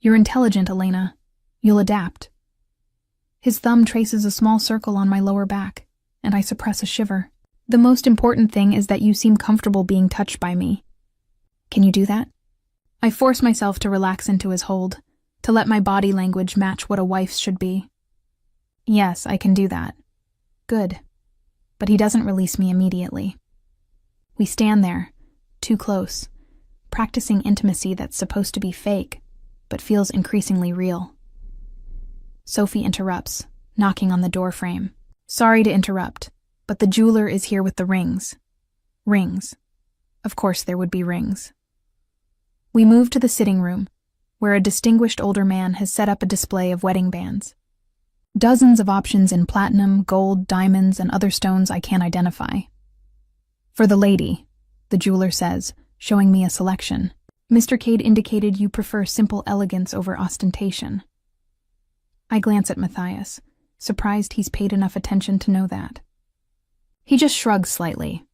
You're intelligent, Elena. You'll adapt. His thumb traces a small circle on my lower back, and I suppress a shiver. The most important thing is that you seem comfortable being touched by me. Can you do that? I force myself to relax into his hold, to let my body language match what a wife's should be. Yes, I can do that. Good. But he doesn't release me immediately. We stand there, too close, practicing intimacy that's supposed to be fake, but feels increasingly real. Sophie interrupts, knocking on the door frame. Sorry to interrupt, but the jeweler is here with the rings. Rings. Of course there would be rings. We move to the sitting room, where a distinguished older man has set up a display of wedding bands. Dozens of options in platinum, gold, diamonds, and other stones I can't identify. For the lady, the jeweler says, showing me a selection. Mr. Cade indicated you prefer simple elegance over ostentation. I glance at Matthias, surprised he's paid enough attention to know that. He just shrugs slightly.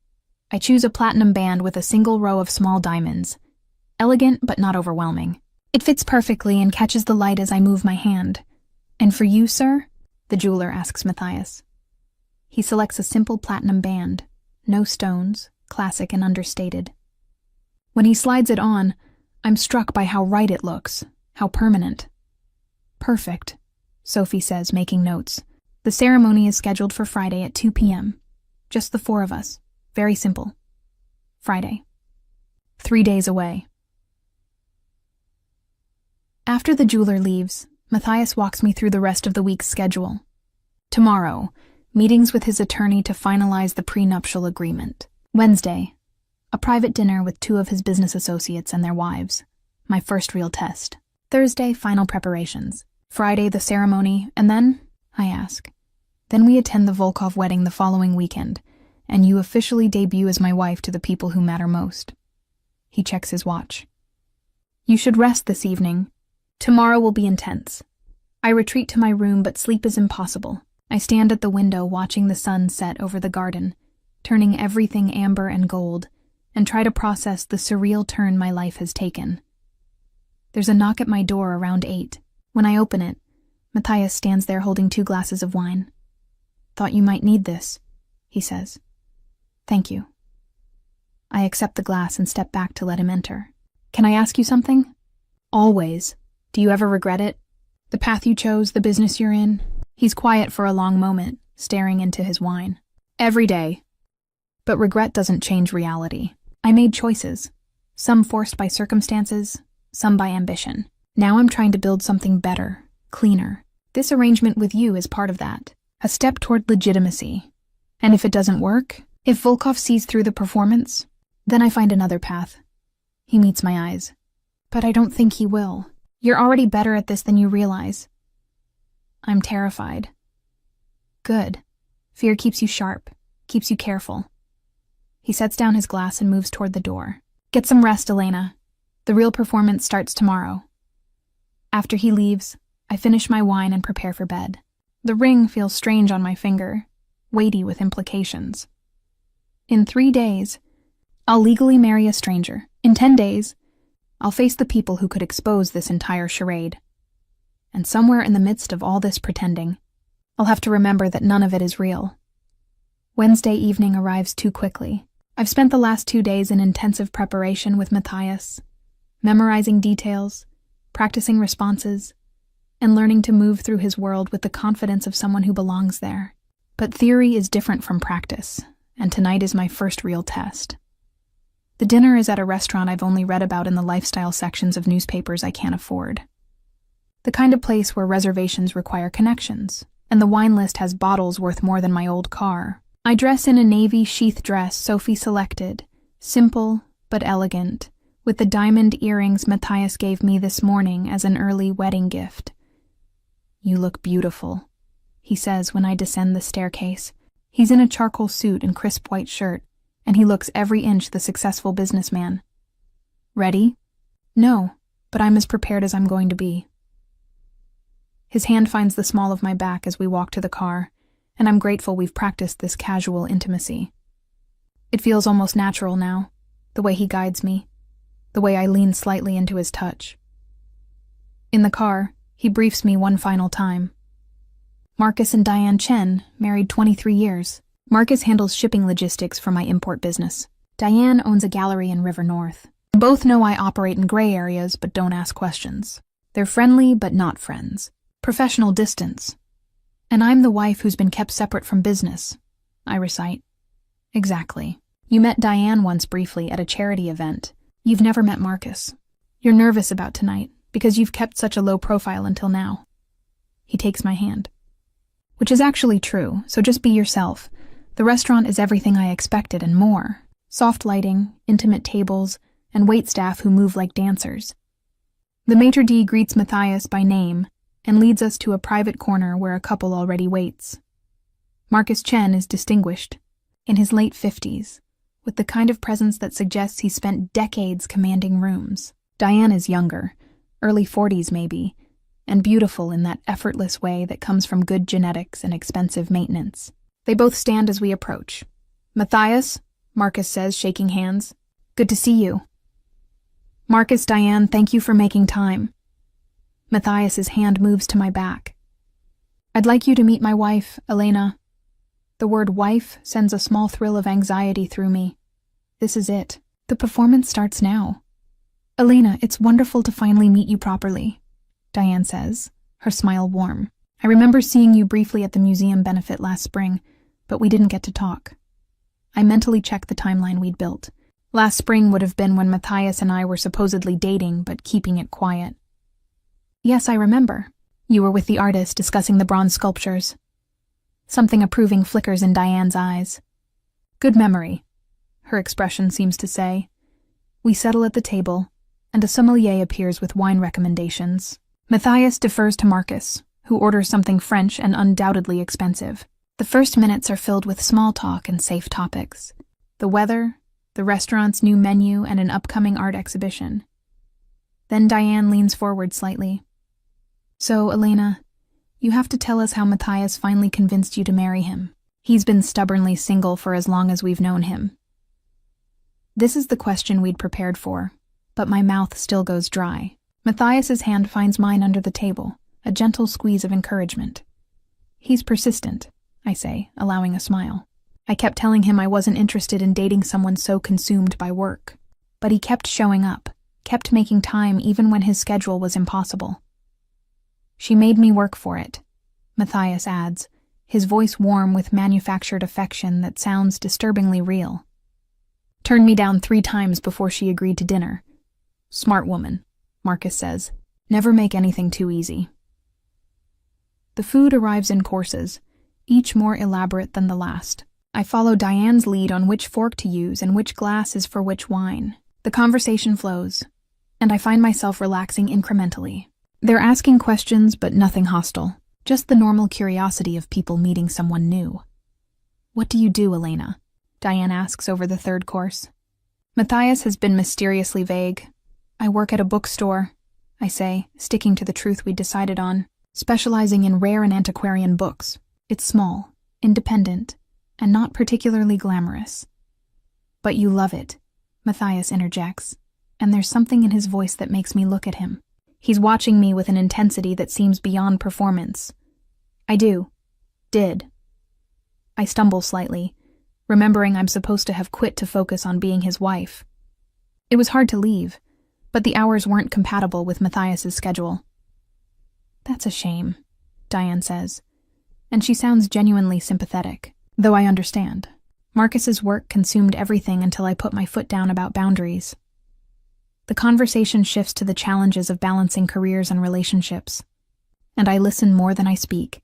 I choose a platinum band with a single row of small diamonds. Elegant, but not overwhelming. It fits perfectly and catches the light as I move my hand. And for you, sir? The jeweler asks Matthias. He selects a simple platinum band, no stones, classic and understated. When he slides it on, I'm struck by how right it looks, how permanent. Perfect, Sophie says, making notes. The ceremony is scheduled for Friday at 2 p.m. Just the four of us. Very simple. Friday. 3 days away. After the jeweler leaves, Matthias walks me through the rest of the week's schedule. Tomorrow, meetings with his attorney to finalize the prenuptial agreement. Wednesday, A private dinner with 2 of his business associates and their wives. My first real test. Thursday, final preparations. Friday, the ceremony, and then, I ask. Then we attend the Volkov wedding the following weekend, and you officially debut as my wife to the people who matter most. He checks his watch. You should rest this evening. Tomorrow will be intense. I retreat to my room, but sleep is impossible. I stand at the window watching the sun set over the garden, turning everything amber and gold, and try to process the surreal turn my life has taken. There's a knock at my door around 8. When I open it, Matthias stands there holding 2 glasses of wine. Thought you might need this, he says. Thank you. I accept the glass and step back to let him enter. Can I ask you something? Always. Do you ever regret it? The path you chose, the business you're in? He's quiet for a long moment, staring into his wine. Every day. But regret doesn't change reality. I made choices. Some forced by circumstances, some by ambition. Now I'm trying to build something better, cleaner. This arrangement with you is part of that. A step toward legitimacy. And if it doesn't work, if Volkov sees through the performance, then I find another path. He meets my eyes. But I don't think he will. You're already better at this than you realize. I'm terrified. Good. Fear keeps you sharp, keeps you careful. He sets down his glass and moves toward the door. Get some rest, Elena. The real performance starts tomorrow. After he leaves, I finish my wine and prepare for bed. The ring feels strange on my finger, weighty with implications. In 3 days, I'll legally marry a stranger. In 10 days, I'll face the people who could expose this entire charade. And somewhere in the midst of all this pretending, I'll have to remember that none of it is real. Wednesday evening arrives too quickly. I've spent the last 2 days in intensive preparation with Matthias, memorizing details, practicing responses, and learning to move through his world with the confidence of someone who belongs there. But theory is different from practice, and tonight is my first real test. The dinner is at a restaurant I've only read about in the lifestyle sections of newspapers I can't afford. The kind of place where reservations require connections, and the wine list has bottles worth more than my old car. I dress in a navy sheath dress Sophie selected, simple but elegant, with the diamond earrings Matthias gave me this morning as an early wedding gift. You look beautiful, he says when I descend the staircase. He's in a charcoal suit and crisp white shirt, and he looks every inch the successful businessman. Ready? No, but I'm as prepared as I'm going to be. His hand finds the small of my back as we walk to the car, and I'm grateful we've practiced this casual intimacy. It feels almost natural now, the way he guides me, the way I lean slightly into his touch. In the car, he briefs me one final time. Marcus and Diane Chen, married 23 years. Marcus handles shipping logistics for my import business. Diane owns a gallery in River North. Both know I operate in gray areas but don't ask questions. They're friendly but not friends. Professional distance. And I'm the wife who's been kept separate from business, I recite. Exactly. You met Diane once briefly at a charity event. You've never met Marcus. You're nervous about tonight because you've kept such a low profile until now. He takes my hand. Which is actually true, so just be yourself. The restaurant is everything I expected and more. Soft lighting, intimate tables, and waitstaff who move like dancers. The maitre d' greets Matthias by name and leads us to a private corner where a couple already waits. Marcus Chen is distinguished, in his late 50s, with the kind of presence that suggests he spent decades commanding rooms. Diane is younger, early 40s maybe, and beautiful in that effortless way that comes from good genetics and expensive maintenance. They both stand as we approach. Matthias, Marcus says, shaking hands. Good to see you. Marcus, Diane, thank you for making time. Matthias's hand moves to my back. I'd like you to meet my wife, Elena. The word wife sends a small thrill of anxiety through me. This is it. The performance starts now. Elena, it's wonderful to finally meet you properly, Diane says, her smile warm. I remember seeing you briefly at the museum benefit last spring, but we didn't get to talk. I mentally checked the timeline we'd built. Last spring would have been when Matthias and I were supposedly dating, but keeping it quiet. Yes, I remember. You were with the artist discussing the bronze sculptures. Something approving flickers in Diane's eyes. Good memory. her expression seems to say. We settle at the table, and a sommelier appears with wine recommendations. Matthias defers to Marcus, who orders something French and undoubtedly expensive. The first minutes are filled with small talk and safe topics. The weather, the restaurant's new menu, and an upcoming art exhibition. Then Diane leans forward slightly. So, Elena, you have to tell us how Matthias finally convinced you to marry him. He's been stubbornly single for as long as we've known him. This is the question we'd prepared for, but my mouth still goes dry. Matthias's hand finds mine under the table, a gentle squeeze of encouragement. He's persistent, I say, allowing a smile. I kept telling him I wasn't interested in dating someone so consumed by work. But he kept showing up, kept making time even when his schedule was impossible. She made me work for it, Matthias adds, his voice warm with manufactured affection that sounds disturbingly real. Turned me down 3 times before she agreed to dinner. Smart woman, Marcus says. Never make anything too easy. The food arrives in courses, each more elaborate than the last. I follow Diane's lead on which fork to use and which glass is for which wine. The conversation flows, and I find myself relaxing incrementally. They're asking questions, but nothing hostile. Just the normal curiosity of people meeting someone new. What do you do, Elena? Diane asks over the 3rd course. Matthias has been mysteriously vague. I work at a bookstore, I say, sticking to the truth we'd decided on, specializing in rare and antiquarian books. It's small, independent, and not particularly glamorous. But you love it, Matthias interjects, and there's something in his voice that makes me look at him. He's watching me with an intensity that seems beyond performance. I do. Did. I stumble slightly, remembering I'm supposed to have quit to focus on being his wife. It was hard to leave, but the hours weren't compatible with Matthias's schedule. That's a shame, Diane says, and she sounds genuinely sympathetic, though I understand. Marcus's work consumed everything until I put my foot down about boundaries. The conversation shifts to the challenges of balancing careers and relationships, and I listen more than I speak,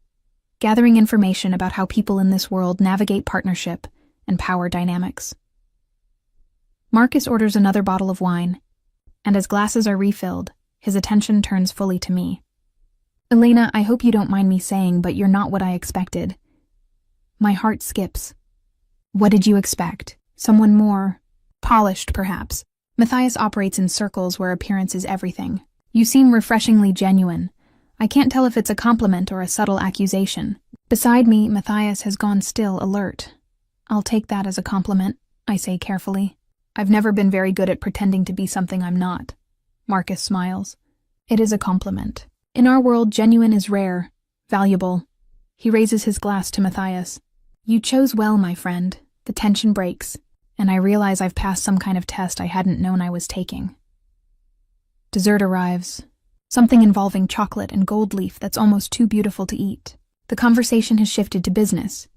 gathering information about how people in this world navigate partnership and power dynamics. Marcus orders another bottle of wine, and as glasses are refilled, his attention turns fully to me. Elena, I hope you don't mind me saying, but you're not what I expected. My heart skips. What did you expect? Someone more polished, perhaps. Matthias operates in circles where appearance is everything. You seem refreshingly genuine. I can't tell if it's a compliment or a subtle accusation. Beside me, Matthias has gone still, alert. I'll take that as a compliment, I say carefully. I've never been very good at pretending to be something I'm not. Marcus smiles. It is a compliment. In our world, genuine is rare, valuable. He raises his glass to Matthias. You chose well, my friend. The tension breaks, and I realize I've passed some kind of test I hadn't known I was taking. Dessert arrives. Something involving chocolate and gold leaf that's almost too beautiful to eat. The conversation has shifted to business.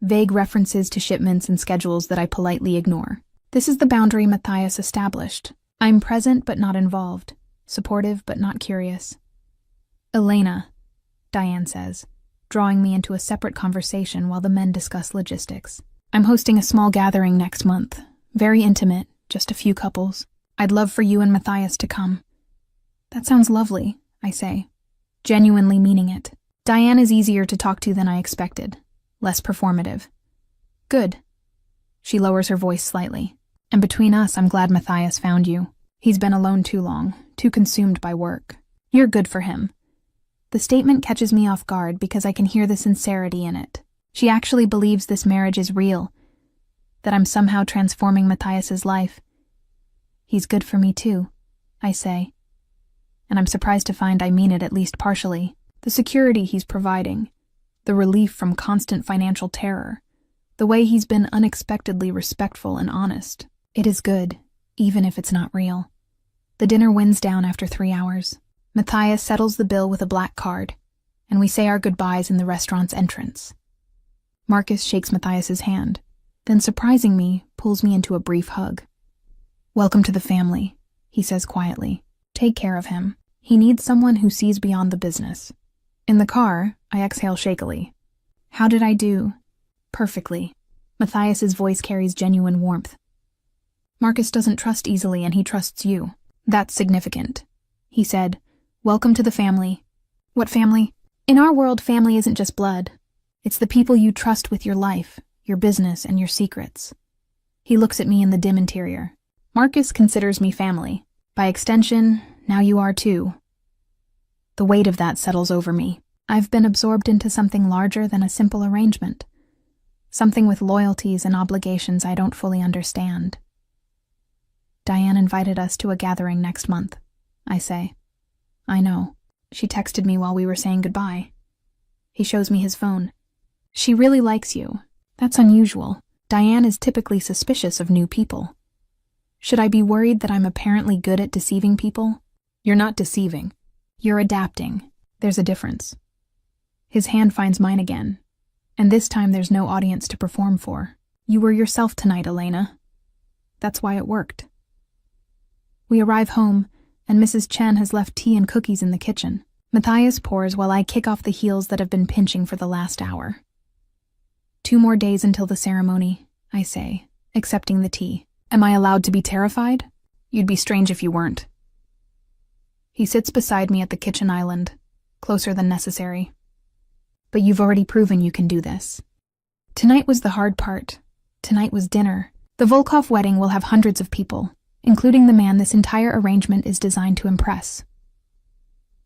Vague references to shipments and schedules that I politely ignore. This is the boundary Matthias established. I'm present but not involved, supportive but not curious. Elena, Diane says, drawing me into a separate conversation while the men discuss logistics. I'm hosting a small gathering next month. Very intimate, just a few couples. I'd love for you and Matthias to come. That sounds lovely, I say, genuinely meaning it. Diane is easier to talk to than I expected, less performative. Good. She lowers her voice slightly. And between us, I'm glad Matthias found you. He's been alone too long, too consumed by work. You're good for him. The statement catches me off guard because I can hear the sincerity in it. She actually believes this marriage is real, that I'm somehow transforming Matthias's life. He's good for me too, I say. And I'm surprised to find I mean it at least partially. The security he's providing, the relief from constant financial terror, the way he's been unexpectedly respectful and honest. It is good, even if it's not real. The dinner winds down after 3 hours. Matthias settles the bill with a black card, and we say our goodbyes in the restaurant's entrance. Marcus shakes Matthias's hand, then surprising me, pulls me into a brief hug. Welcome to the family, he says quietly. Take care of him. He needs someone who sees beyond the business. In the car, I exhale shakily. How did I do? Perfectly. Matthias's voice carries genuine warmth. Marcus doesn't trust easily and he trusts you. That's significant. He said, "Welcome to the family." What family? In our world, family isn't just blood. It's the people you trust with your life, your business, and your secrets. He looks at me in the dim interior. Marcus considers me family. By extension, now you are too. The weight of that settles over me. I've been absorbed into something larger than a simple arrangement. Something with loyalties and obligations I don't fully understand. Diane invited us to a gathering next month, I say. I know. She texted me while we were saying goodbye. He shows me his phone. She really likes you. That's unusual. Diane is typically suspicious of new people. Should I be worried that I'm apparently good at deceiving people? You're not deceiving. You're adapting. There's a difference. His hand finds mine again, and this time there's no audience to perform for. You were yourself tonight, Elena. That's why it worked. We arrive home, and Mrs. Chen has left tea and cookies in the kitchen. Matthias pours while I kick off the heels that have been pinching for the last hour. 2 more days until the ceremony, I say, accepting the tea. Am I allowed to be terrified? You'd be strange if you weren't. He sits beside me at the kitchen island, closer than necessary. But you've already proven you can do this. Tonight was the hard part. Tonight was dinner. The Volkov wedding will have hundreds of people, including the man this entire arrangement is designed to impress.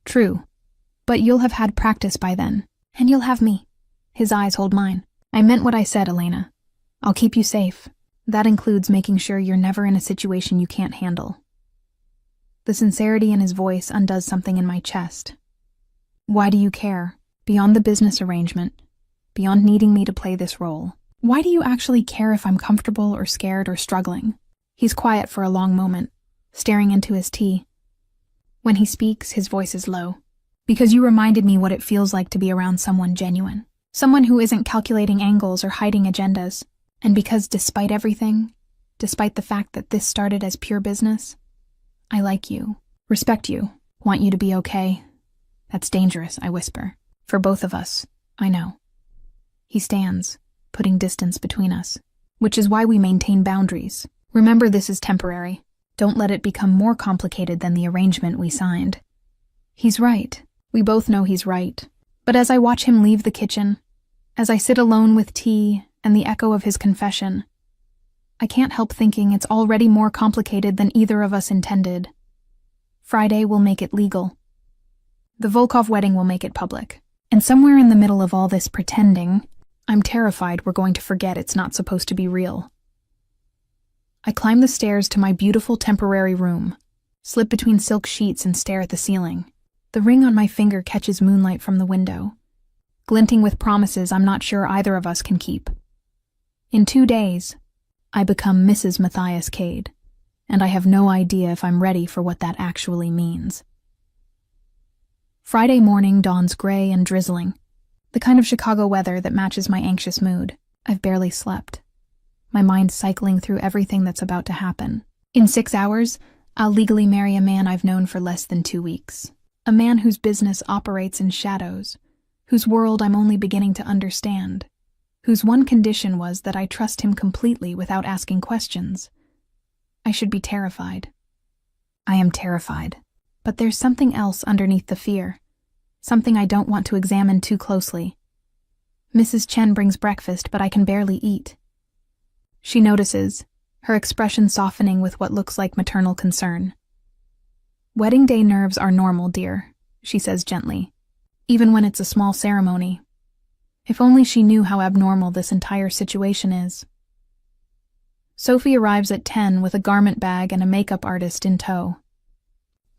True, but you'll have had practice by then, and you'll have me. His eyes hold mine. I meant what I said, Elena. I'll keep you safe. That includes making sure you're never in a situation you can't handle. The sincerity in his voice undoes something in my chest. Why do you care? Beyond the business arrangement, beyond needing me to play this role, why do you actually care if I'm comfortable or scared or struggling? He's quiet for a long moment, staring into his tea. When he speaks, his voice is low. Because you reminded me what it feels like to be around someone genuine. Someone who isn't calculating angles or hiding agendas. And because despite everything, despite the fact that this started as pure business, I like you, respect you, want you to be okay. That's dangerous, I whisper. For both of us, I know. He stands, putting distance between us, which is why we maintain boundaries. Remember, this is temporary. Don't let it become more complicated than the arrangement we signed. He's right. We both know he's right. But as I watch him leave the kitchen, as I sit alone with tea and the echo of his confession, I can't help thinking it's already more complicated than either of us intended. Friday will make it legal. The Volkov wedding will make it public. And somewhere in the middle of all this pretending, I'm terrified we're going to forget it's not supposed to be real. I climb the stairs to my beautiful temporary room, slip between silk sheets and stare at the ceiling. The ring on my finger catches moonlight from the window, glinting with promises I'm not sure either of us can keep. In 2 days, I become Mrs. Matthias Cade, and I have no idea if I'm ready for what that actually means. Friday morning dawns gray and drizzling, the kind of Chicago weather that matches my anxious mood. I've barely slept, my mind cycling through everything that's about to happen. In 6 hours, I'll legally marry a man I've known for less than 2 weeks. A man whose business operates in shadows, whose world I'm only beginning to understand, whose one condition was that I trust him completely without asking questions. I should be terrified. I am terrified. But there's something else underneath the fear, something I don't want to examine too closely. Mrs. Chen brings breakfast, but I can barely eat. She notices, her expression softening with what looks like maternal concern. Wedding day nerves are normal, dear, she says gently, even when it's a small ceremony. If only she knew how abnormal this entire situation is. Sophie arrives at 10 with a garment bag and a makeup artist in tow.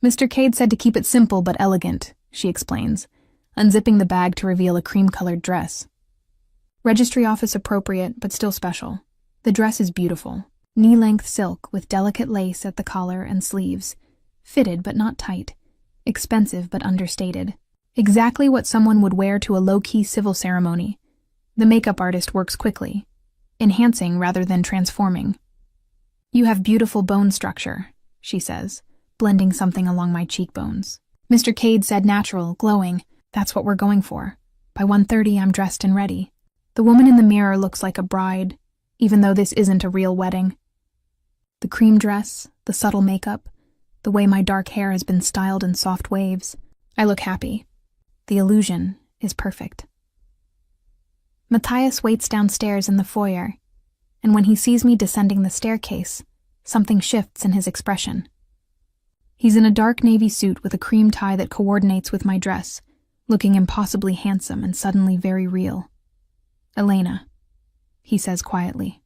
Mr. Cade said to keep it simple but elegant, she explains, unzipping the bag to reveal a cream-colored dress. Registry office appropriate, but still special. The dress is beautiful. Knee-length silk with delicate lace at the collar and sleeves. Fitted but not tight. Expensive but understated. Exactly what someone would wear to a low-key civil ceremony. The makeup artist works quickly, enhancing rather than transforming. You have beautiful bone structure, she says, blending something along my cheekbones. Mr. Cade said natural, glowing. That's what we're going for. By 1:30, I'm dressed and ready. The woman in the mirror looks like a bride, even though this isn't a real wedding. The cream dress, the subtle makeup, the way my dark hair has been styled in soft waves. I look happy. The illusion is perfect. Matthias waits downstairs in the foyer, and when he sees me descending the staircase, something shifts in his expression. He's in a dark navy suit with a cream tie that coordinates with my dress, looking impossibly handsome and suddenly very real. "Elena," he says quietly.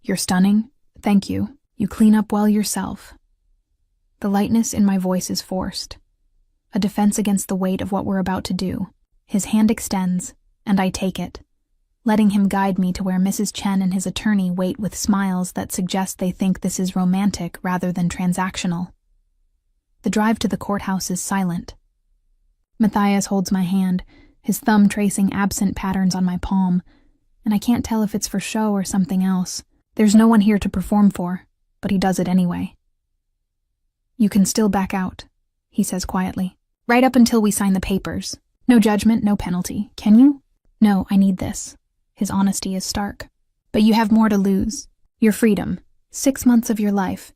"You're stunning. Thank you. You clean up well yourself." The lightness in my voice is forced, a defense against the weight of what we're about to do. His hand extends, and I take it, letting him guide me to where Mrs. Chen and his attorney wait with smiles that suggest they think this is romantic rather than transactional. The drive to the courthouse is silent. Matthias holds my hand, his thumb tracing absent patterns on my palm, and I can't tell if it's for show or something else. There's no one here to perform for, but he does it anyway. "You can still back out," he says quietly. "Right up until we sign the papers. No judgment, no penalty. Can you?" "No, I need this." His honesty is stark. "But you have more to lose. Your freedom, 6 months of your life,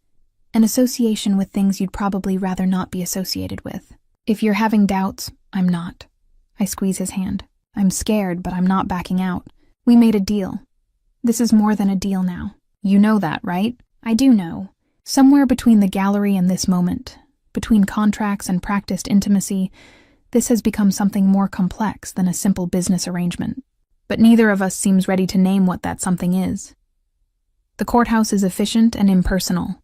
an association with things you'd probably rather not be associated with. If you're having doubts, I'm not." I squeeze his hand. "I'm scared, but I'm not backing out. We made a deal. This is more than a deal now. You know that, right?" "I do know. Somewhere between the gallery and this moment, between contracts and practiced intimacy, this has become something more complex than a simple business arrangement. But neither of us seems ready to name what that something is. The courthouse is efficient and impersonal.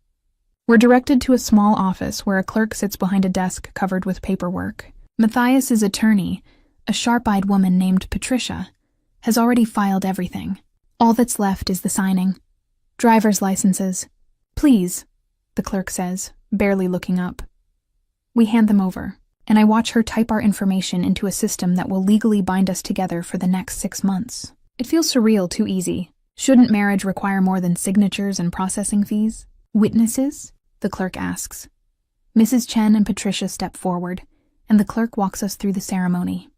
We're directed to a small office where a clerk sits behind a desk covered with paperwork. Matthias's attorney, a sharp-eyed woman named Patricia, has already filed everything. All that's left is the signing. "Driver's licenses. Please," the clerk says, barely looking up. We hand them over, and I watch her type our information into a system that will legally bind us together for the next 6 months. It feels surreal, too easy. Shouldn't marriage require more than signatures and processing fees? "Witnesses?" the clerk asks. Mrs. Chen and Patricia step forward, and the clerk walks us through the ceremony.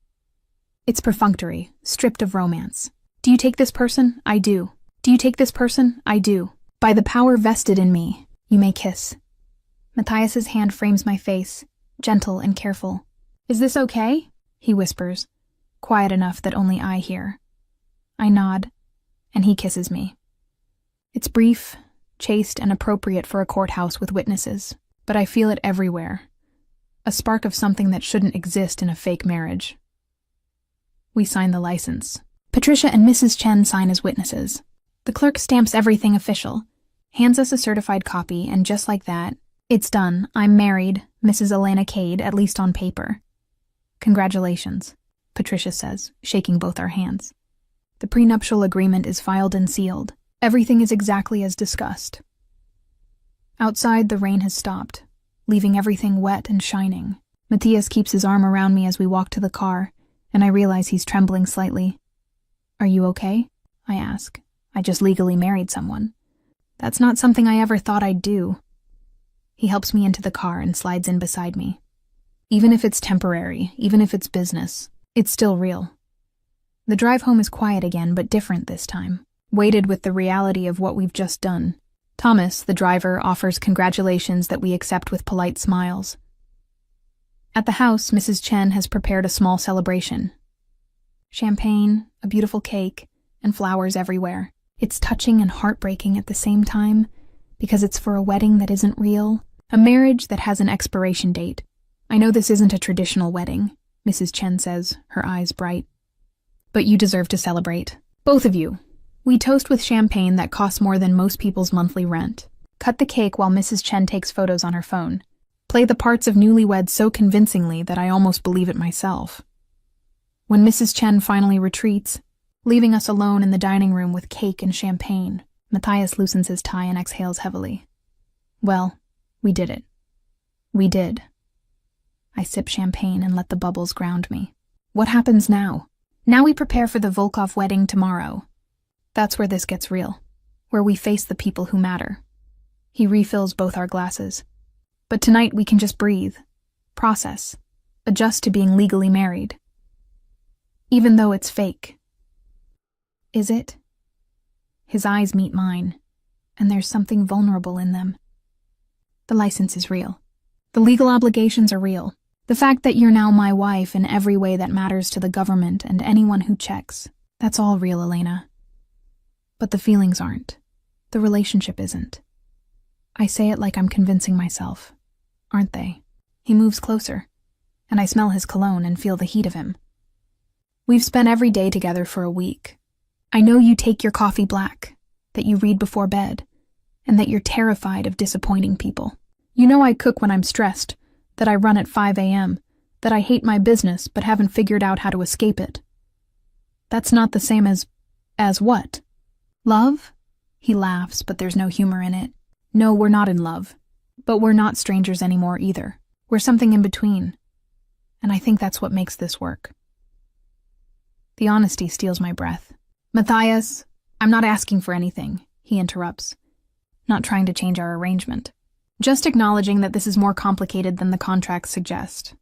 It's perfunctory, stripped of romance. "Do you take this person? I do. Do you take this person? I do. By the power vested in me, you may kiss." Matthias's hand frames my face, gentle and careful. "Is this okay?" he whispers, quiet enough that only I hear. I nod, and he kisses me. It's brief, chaste, and appropriate for a courthouse with witnesses, but I feel it everywhere. A spark of something that shouldn't exist in a fake marriage. We sign the license. Patricia and Mrs. Chen sign as witnesses. The clerk stamps everything official, hands us a certified copy, and just like that, it's done. I'm married, Mrs. Elena Cade, at least on paper. "Congratulations," Patricia says, shaking both our hands. The prenuptial agreement is filed and sealed. Everything is exactly as discussed. Outside, the rain has stopped, leaving everything wet and shining. Matthias keeps his arm around me as we walk to the car, and I realize he's trembling slightly. "Are you okay?" I ask. "I just legally married someone. That's not something I ever thought I'd do." He helps me into the car and slides in beside me. Even if it's temporary, even if it's business, it's still real. The drive home is quiet again, but different this time, weighted with the reality of what we've just done. Thomas, the driver, offers congratulations that we accept with polite smiles. At the house, Mrs. Chen has prepared a small celebration. Champagne, a beautiful cake, and flowers everywhere. It's touching and heartbreaking at the same time, because it's for a wedding that isn't real, a marriage that has an expiration date. "I know this isn't a traditional wedding," Mrs. Chen says, her eyes bright. "But you deserve to celebrate. Both of you. We toast with champagne that costs more than most people's monthly rent. Cut the cake while Mrs. Chen takes photos on her phone. Play the parts of newlyweds so convincingly that I almost believe it myself. When Mrs. Chen finally retreats, leaving us alone in the dining room with cake and champagne, Matthias loosens his tie and exhales heavily. Well, we did it. We did. I sip champagne and let the bubbles ground me. What happens now? Now we prepare for the Volkov wedding tomorrow. That's where this gets real, where we face the people who matter. He refills both our glasses. But tonight we can just breathe, process, adjust to being legally married. Even though it's fake. Is it? His eyes meet mine, and there's something vulnerable in them. The license is real. The legal obligations are real. The fact that you're now my wife in every way that matters to the government and anyone who checks, that's all real, Elena. But the feelings aren't. The relationship isn't. I say it like I'm convincing myself. Aren't they? He moves closer, and I smell his cologne and feel the heat of him. We've spent every day together for a week. I know you take your coffee black, that you read before bed, and that you're terrified of disappointing people. You know I cook when I'm stressed, that I run at 5 a.m., that I hate my business but haven't figured out how to escape it. That's not the same as what? Love? He laughs, but there's no humor in it. No, we're not in love. But we're not strangers anymore either. We're something in between. And I think that's what makes this work. The honesty steals my breath. Matthias, I'm not asking for anything, he interrupts. Not trying to change our arrangement. Just acknowledging that this is more complicated than the contracts suggest.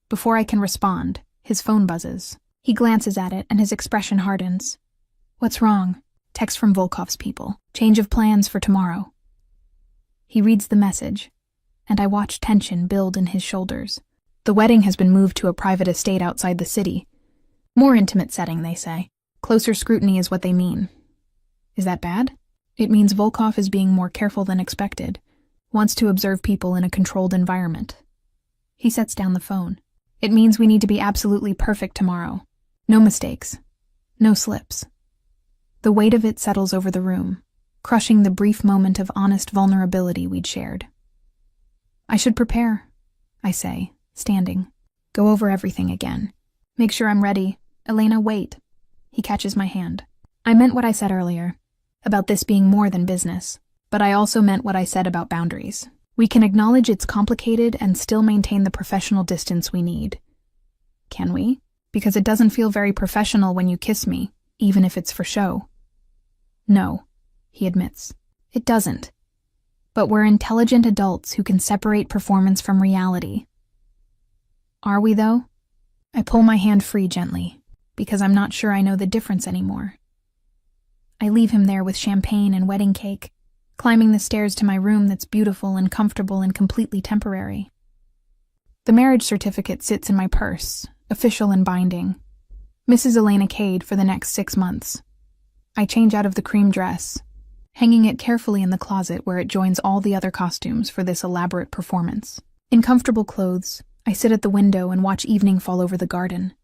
Before I can respond, his phone buzzes. He glances at it and his expression hardens. What's wrong? Text from Volkov's people. Change of plans for tomorrow. He reads the message, and I watch tension build in his shoulders. The wedding has been moved to a private estate outside the city. More intimate setting, they say. Closer scrutiny is what they mean. Is that bad? It means Volkov is being more careful than expected, wants to observe people in a controlled environment. He sets down the phone. It means we need to be absolutely perfect tomorrow. No mistakes. No slips. The weight of it settles over the room, crushing the brief moment of honest vulnerability we'd shared. I should prepare, I say, standing. Go over everything again. Make sure I'm ready. Elena, wait. He catches my hand. I meant what I said earlier, about this being more than business, but I also meant what I said about boundaries. We can acknowledge it's complicated and still maintain the professional distance we need. Can we? Because it doesn't feel very professional when you kiss me, even if it's for show. No, he admits. It doesn't. But we're intelligent adults who can separate performance from reality. Are we, though? I pull my hand free gently, because I'm not sure I know the difference anymore. I leave him there with champagne and wedding cake, climbing the stairs to my room that's beautiful and comfortable and completely temporary. The marriage certificate sits in my purse, official and binding. Mrs. Elena Cade for the next 6 months. I change out of the cream dress, hanging it carefully in the closet where it joins all the other costumes for this elaborate performance. In comfortable clothes, I sit at the window and watch evening fall over the garden.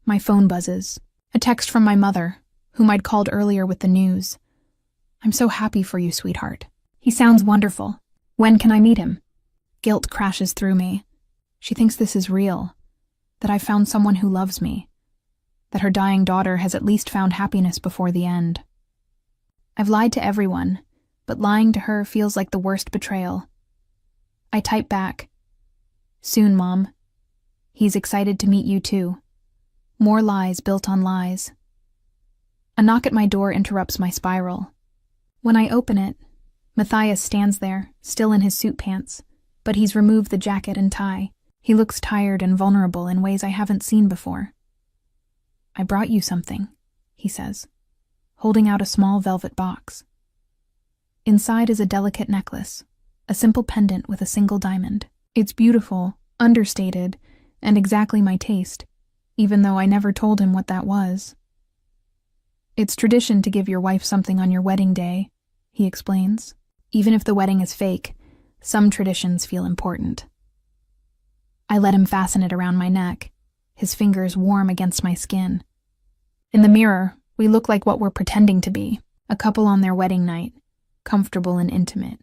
My phone buzzes. A text from my mother, whom I'd called earlier with the news. I'm so happy for you, sweetheart. He sounds wonderful. When can I meet him? Guilt crashes through me. She thinks this is real, that I've found someone who loves me, that her dying daughter has at least found happiness before the end. I've lied to everyone, but lying to her feels like the worst betrayal. I type back. Soon, Mom. He's excited to meet you too. More lies built on lies. A knock at my door interrupts my spiral. When I open it, Matthias stands there, still in his suit pants, but he's removed the jacket and tie. He looks tired and vulnerable in ways I haven't seen before. I brought you something, he says, holding out a small velvet box. Inside is a delicate necklace, a simple pendant with a single diamond. It's beautiful, understated, and exactly my taste, even though I never told him what that was. It's tradition to give your wife something on your wedding day, he explains. Even if the wedding is fake, some traditions feel important. I let him fasten it around my neck, his fingers warm against my skin. In the mirror, we look like what we're pretending to be, a couple on their wedding night, comfortable and intimate.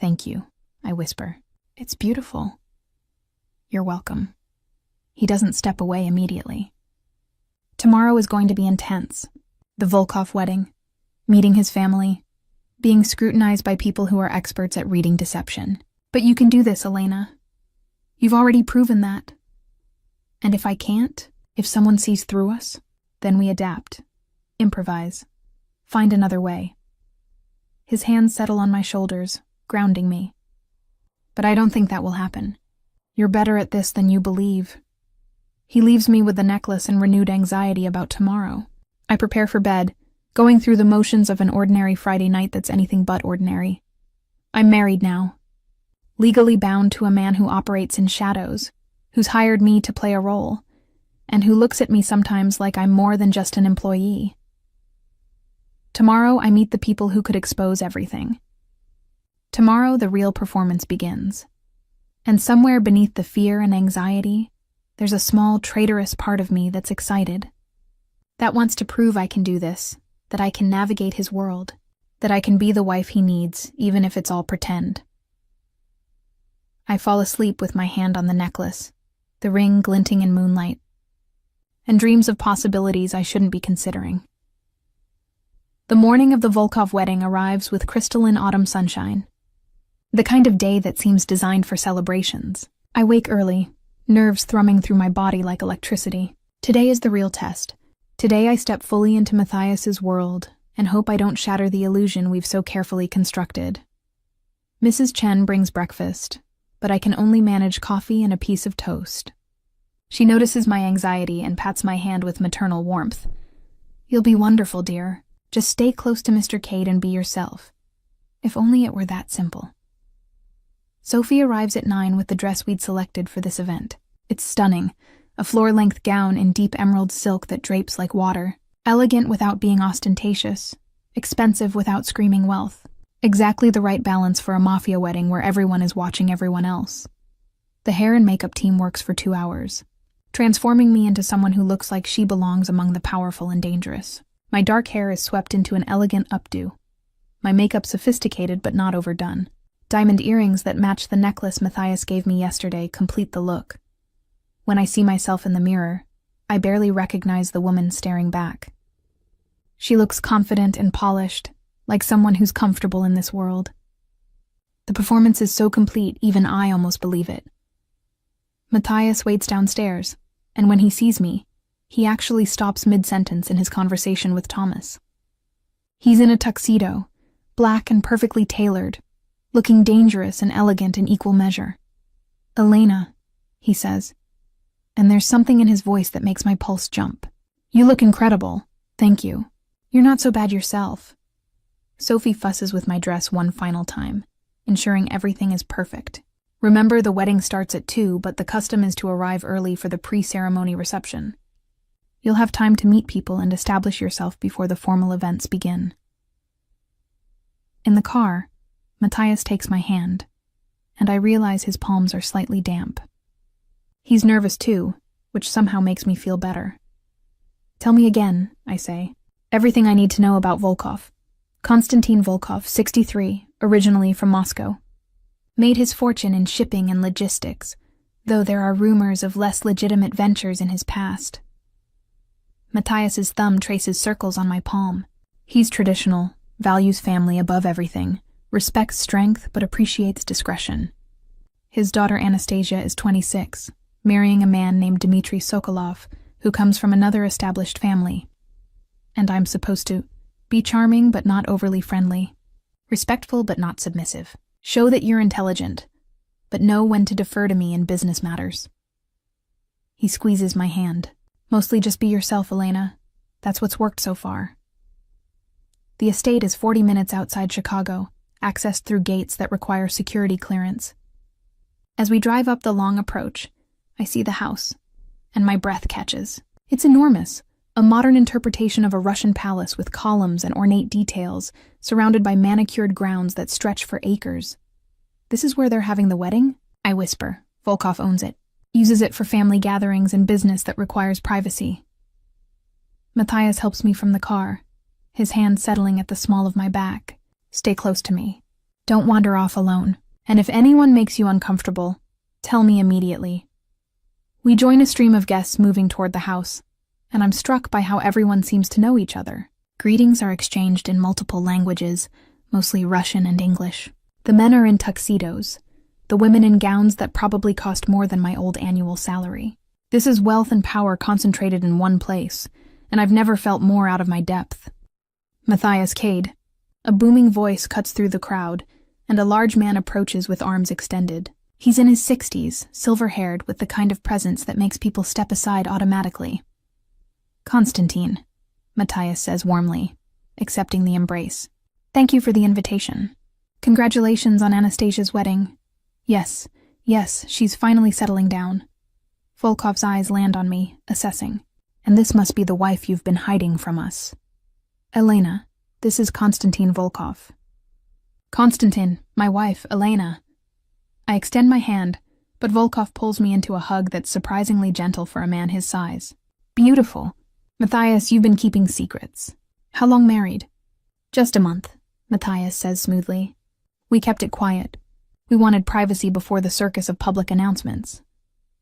Thank you, I whisper. It's beautiful. You're welcome. He doesn't step away immediately. Tomorrow is going to be intense. The Volkov wedding, meeting his family, being scrutinized by people who are experts at reading deception. But you can do this, Elena. You've already proven that. And if I can't, if someone sees through us, then we adapt, improvise, find another way. His hands settle on my shoulders, grounding me. But I don't think that will happen. You're better at this than you believe. He leaves me with the necklace and renewed anxiety about tomorrow. I prepare for bed, going through the motions of an ordinary Friday night that's anything but ordinary. I'm married now, legally bound to a man who operates in shadows, who's hired me to play a role, and who looks at me sometimes like I'm more than just an employee. Tomorrow I meet the people who could expose everything. Tomorrow the real performance begins. And somewhere beneath the fear and anxiety, there's a small, traitorous part of me that's excited. That wants to prove I can do this, that I can navigate his world, that I can be the wife he needs, even if it's all pretend. I fall asleep with my hand on the necklace, the ring glinting in moonlight, and dreams of possibilities I shouldn't be considering. The morning of the Volkov wedding arrives with crystalline autumn sunshine, the kind of day that seems designed for celebrations. I wake early, nerves thrumming through my body like electricity. Today is the real test. Today I step fully into Matthias's world and hope I don't shatter the illusion we've so carefully constructed. Mrs. Chen brings breakfast, but I can only manage coffee and a piece of toast. She notices my anxiety and pats my hand with maternal warmth. You'll be wonderful, dear. Just stay close to Mr. Cade and be yourself. If only it were that simple. Sophie arrives at 9 with the dress we'd selected for this event. It's stunning, a floor-length gown in deep emerald silk that drapes like water, elegant without being ostentatious, expensive without screaming wealth. Exactly the right balance for a Mafia wedding where everyone is watching everyone else. The hair and makeup team works for 2 hours, transforming me into someone who looks like she belongs among the powerful and dangerous. My dark hair is swept into an elegant updo. My makeup sophisticated but not overdone. Diamond earrings that match the necklace Matthias gave me yesterday complete the look. When I see myself in the mirror, I barely recognize the woman staring back. She looks confident and polished, like someone who's comfortable in this world. The performance is so complete, even I almost believe it. Matthias waits downstairs, and when he sees me, he actually stops mid-sentence in his conversation with Thomas. He's in a tuxedo, black and perfectly tailored, looking dangerous and elegant in equal measure. "Elena," he says, and there's something in his voice that makes my pulse jump. "You look incredible. Thank you. You're not so bad yourself." Sophie fusses with my dress one final time, ensuring everything is perfect. Remember, the wedding starts at 2, but the custom is to arrive early for the pre-ceremony reception. You'll have time to meet people and establish yourself before the formal events begin. In the car, Matthias takes my hand, and I realize his palms are slightly damp. He's nervous too, which somehow makes me feel better. "Tell me again," I say. "Everything I need to know about Volkov." Konstantin Volkov, 63, originally from Moscow. Made his fortune in shipping and logistics, though there are rumors of less legitimate ventures in his past. Matthias's thumb traces circles on my palm. He's traditional, values family above everything, respects strength but appreciates discretion. His daughter Anastasia is 26, marrying a man named Dmitry Sokolov, who comes from another established family. And I'm supposed to be charming but not overly friendly, respectful but not submissive. Show that you're intelligent, but know when to defer to me in business matters. He squeezes my hand. "Mostly just be yourself, Elena. That's what's worked so far." The estate is 40 minutes outside Chicago, accessed through gates that require security clearance. As we drive up the long approach, I see the house, and my breath catches. It's enormous, a modern interpretation of a Russian palace with columns and ornate details, surrounded by manicured grounds that stretch for acres. "This is where they're having the wedding?" I whisper. "Volkov owns it. Uses it for family gatherings and business that requires privacy." Matthias helps me from the car, his hand settling at the small of my back. "Stay close to me. Don't wander off alone. And if anyone makes you uncomfortable, tell me immediately." We join a stream of guests moving toward the house, and I'm struck by how everyone seems to know each other. Greetings are exchanged in multiple languages, mostly Russian and English. The men are in tuxedos, the women in gowns that probably cost more than my old annual salary. This is wealth and power concentrated in one place, and I've never felt more out of my depth. "Matthias Cade." A booming voice cuts through the crowd, and a large man approaches with arms extended. He's in his 60s, silver-haired, with the kind of presence that makes people step aside automatically. "Konstantin," Matthias says warmly. accepting the embrace. Thank you for the invitation. Congratulations on Anastasia's wedding. Yes, she's finally settling down. Volkov's eyes land on me, assessing. And this must be the wife you've been hiding from us. Elena, this is Konstantin Volkov. Konstantin, my wife, Elena. I extend my hand, but Volkov pulls me into a hug that's surprisingly gentle for a man his size. Beautiful. Matthias, you've been keeping secrets. How long married? Just a month, Matthias says smoothly. We kept it quiet. We wanted privacy before the circus of public announcements.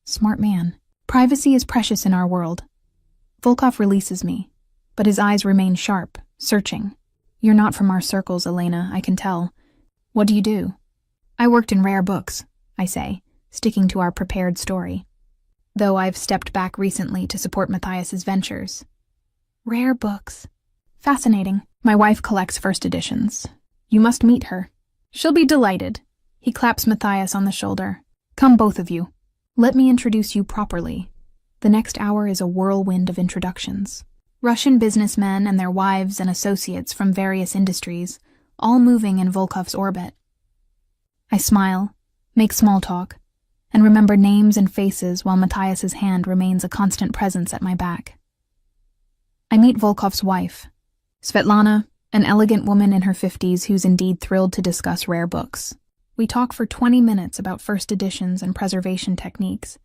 Smart man. Privacy is precious in our world. Volkov releases me, but his eyes remain sharp, searching. You're not from our circles, Elena, I can tell. What do you do? I worked in rare books, I say, sticking to our prepared story. Though I've stepped back recently to support Matthias's ventures. Rare books. Fascinating. My wife collects first editions. You must meet her. She'll be delighted. He claps Matthias on the shoulder. Come, both of you. Let me introduce you properly. The next hour is a whirlwind of introductions. Russian businessmen and their wives and associates from various industries, all moving in Volkov's orbit. I smile, make small talk, and remember names and faces while Matthias's hand remains a constant presence at my back. I meet Volkov's wife, Svetlana, an elegant woman in her 50s who's indeed thrilled to discuss rare books. We talk for 20 minutes about first editions and preservation techniques,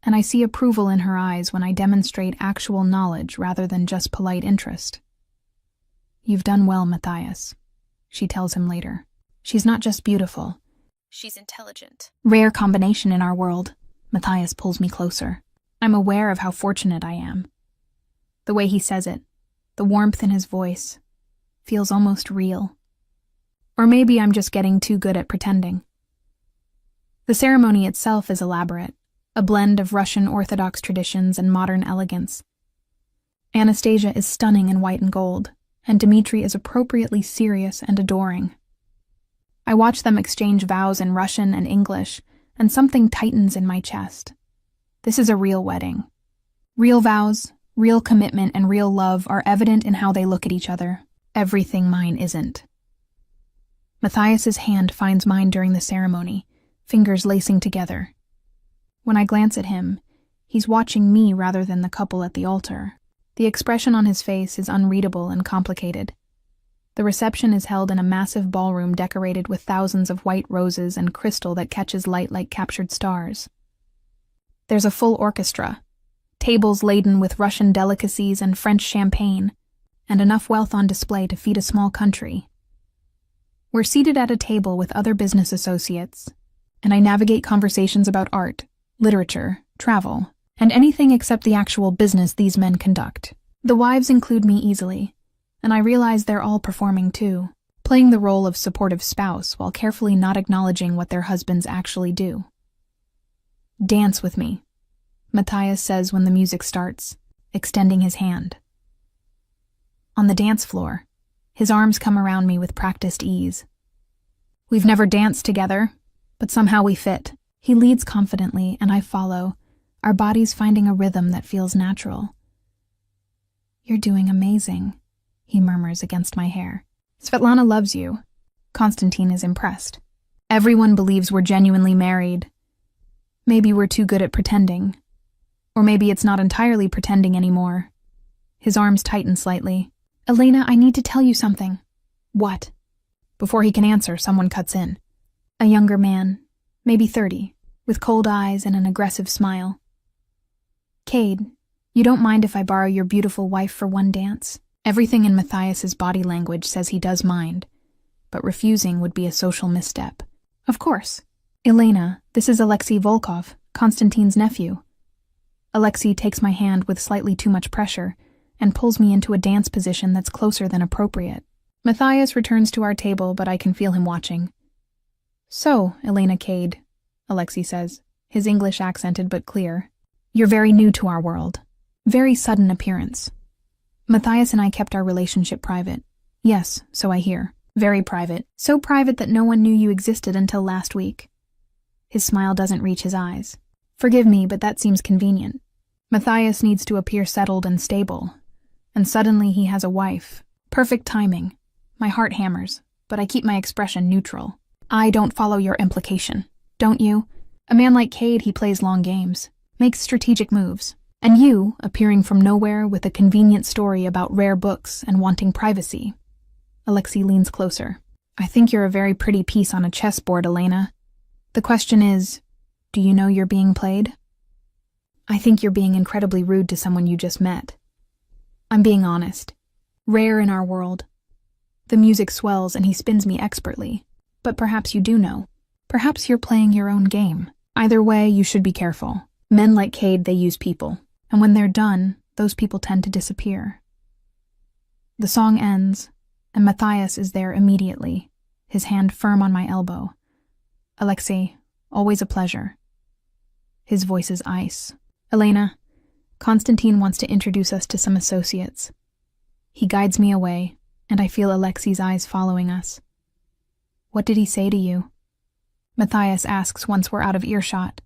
and I see approval in her eyes when I demonstrate actual knowledge rather than just polite interest. You've done well, Matthias, she tells him later. She's not just beautiful. She's intelligent. Rare combination in our world. Matthias pulls me closer. I'm aware of how fortunate I am. The way he says it, the warmth in his voice, feels almost real. Or maybe I'm just getting too good at pretending. The ceremony itself is elaborate, a blend of Russian Orthodox traditions and modern elegance. Anastasia is stunning in white and gold, and Dmitri is appropriately serious and adoring. I watch them exchange vows in Russian and English, and something tightens in my chest. This is a real wedding. Real vows, real commitment, and real love are evident in how they look at each other. Everything mine isn't. Matthias's hand finds mine during the ceremony, fingers lacing together. When I glance at him, he's watching me rather than the couple at the altar. The expression on his face is unreadable and complicated. The reception is held in a massive ballroom decorated with thousands of white roses and crystal that catches light like captured stars. There's a full orchestra, tables laden with Russian delicacies and French champagne, and enough wealth on display to feed a small country. We're seated at a table with other business associates, and I navigate conversations about art, literature, travel, and anything except the actual business these men conduct. The wives include me easily, and I realize they're all performing too, playing the role of supportive spouse while carefully not acknowledging what their husbands actually do. Dance with me, Matthias says when the music starts, extending his hand. On the dance floor, his arms come around me with practiced ease. We've never danced together, but somehow we fit. He leads confidently, and I follow, our bodies finding a rhythm that feels natural. You're doing amazing, he murmurs against my hair. Svetlana loves you. Konstantin is impressed. Everyone believes we're genuinely married. Maybe we're too good at pretending. Or maybe it's not entirely pretending anymore. His arms tighten slightly. Elena, I need to tell you something. What? Before he can answer, someone cuts in. A younger man, maybe 30, with cold eyes and an aggressive smile. Cade, you don't mind if I borrow your beautiful wife for one dance? Everything in Matthias's body language says he does mind, but refusing would be a social misstep. Of course. Elena, this is Alexei Volkov, Konstantin's nephew. Alexei takes my hand with slightly too much pressure and pulls me into a dance position that's closer than appropriate. Matthias returns to our table, but I can feel him watching. So, Elena Cade, Alexei says, his English accented but clear. You're very new to our world. Very sudden appearance. Matthias and I kept our relationship private. Yes, so I hear. Very private. So private that no one knew you existed until last week. His smile doesn't reach his eyes. Forgive me, but that seems convenient. Matthias needs to appear settled and stable, and suddenly he has a wife, Perfect timing. My heart hammers, but I keep my expression neutral. I don't follow your implication. Don't you? A man like Cade, he plays long games, makes strategic moves. And you, appearing from nowhere with a convenient story about rare books and wanting privacy. Alexei leans closer. I think you're a very pretty piece on a chessboard, Elena. The question is, do you know you're being played? I think you're being incredibly rude to someone you just met. I'm being honest. Rare in our world. The music swells and he spins me expertly. But perhaps you do know. Perhaps you're playing your own game. Either way, you should be careful. Men like Cade, they use people. And when they're done, those people tend to disappear. The song ends, and Matthias is there immediately, his hand firm on my elbow. Alexei, always a pleasure. His voice is ice. Elena, Konstantin wants to introduce us to some associates. He guides me away, and I feel Alexei's eyes following us. What did he say to you? Matthias asks once we're out of earshot.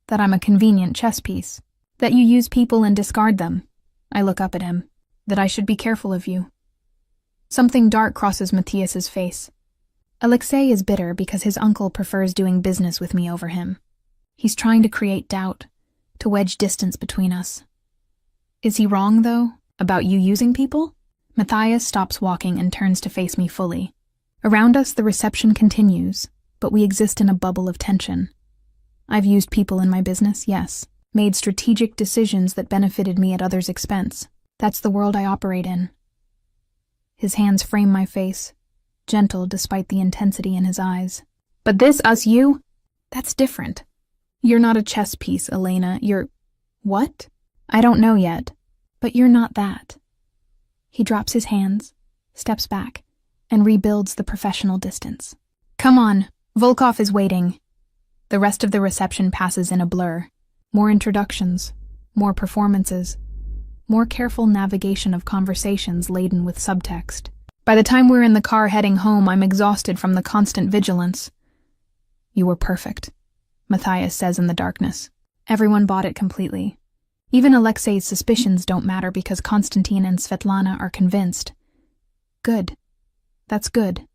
That I'm a convenient chess piece. That you use people and discard them. I look up at him. That I should be careful of you. Something dark crosses Matthias's face. Alexei is bitter because his uncle prefers doing business with me over him. He's trying to create doubt, to wedge distance between us. Is he wrong, though, about you using people? Matthias stops walking and turns to face me fully. Around us, the reception continues, but we exist in a bubble of tension. I've used people in my business, yes. Made strategic decisions that benefited me at others' expense. That's the world I operate in. His hands frame my face, gentle despite the intensity in his eyes. But this, us, you? That's different. You're not a chess piece, Elena. You're... What? I don't know yet, but you're not that. He drops his hands, steps back, and rebuilds the professional distance. Come on, Volkov is waiting. The rest of the reception passes in a blur. More introductions, more performances, more careful navigation of conversations laden with subtext. By the time we're in the car heading home, I'm exhausted from the constant vigilance. You were perfect, Matthias says in the darkness. Everyone bought it completely. Even Alexei's suspicions don't matter because Konstantin and Svetlana are convinced. Good. That's good.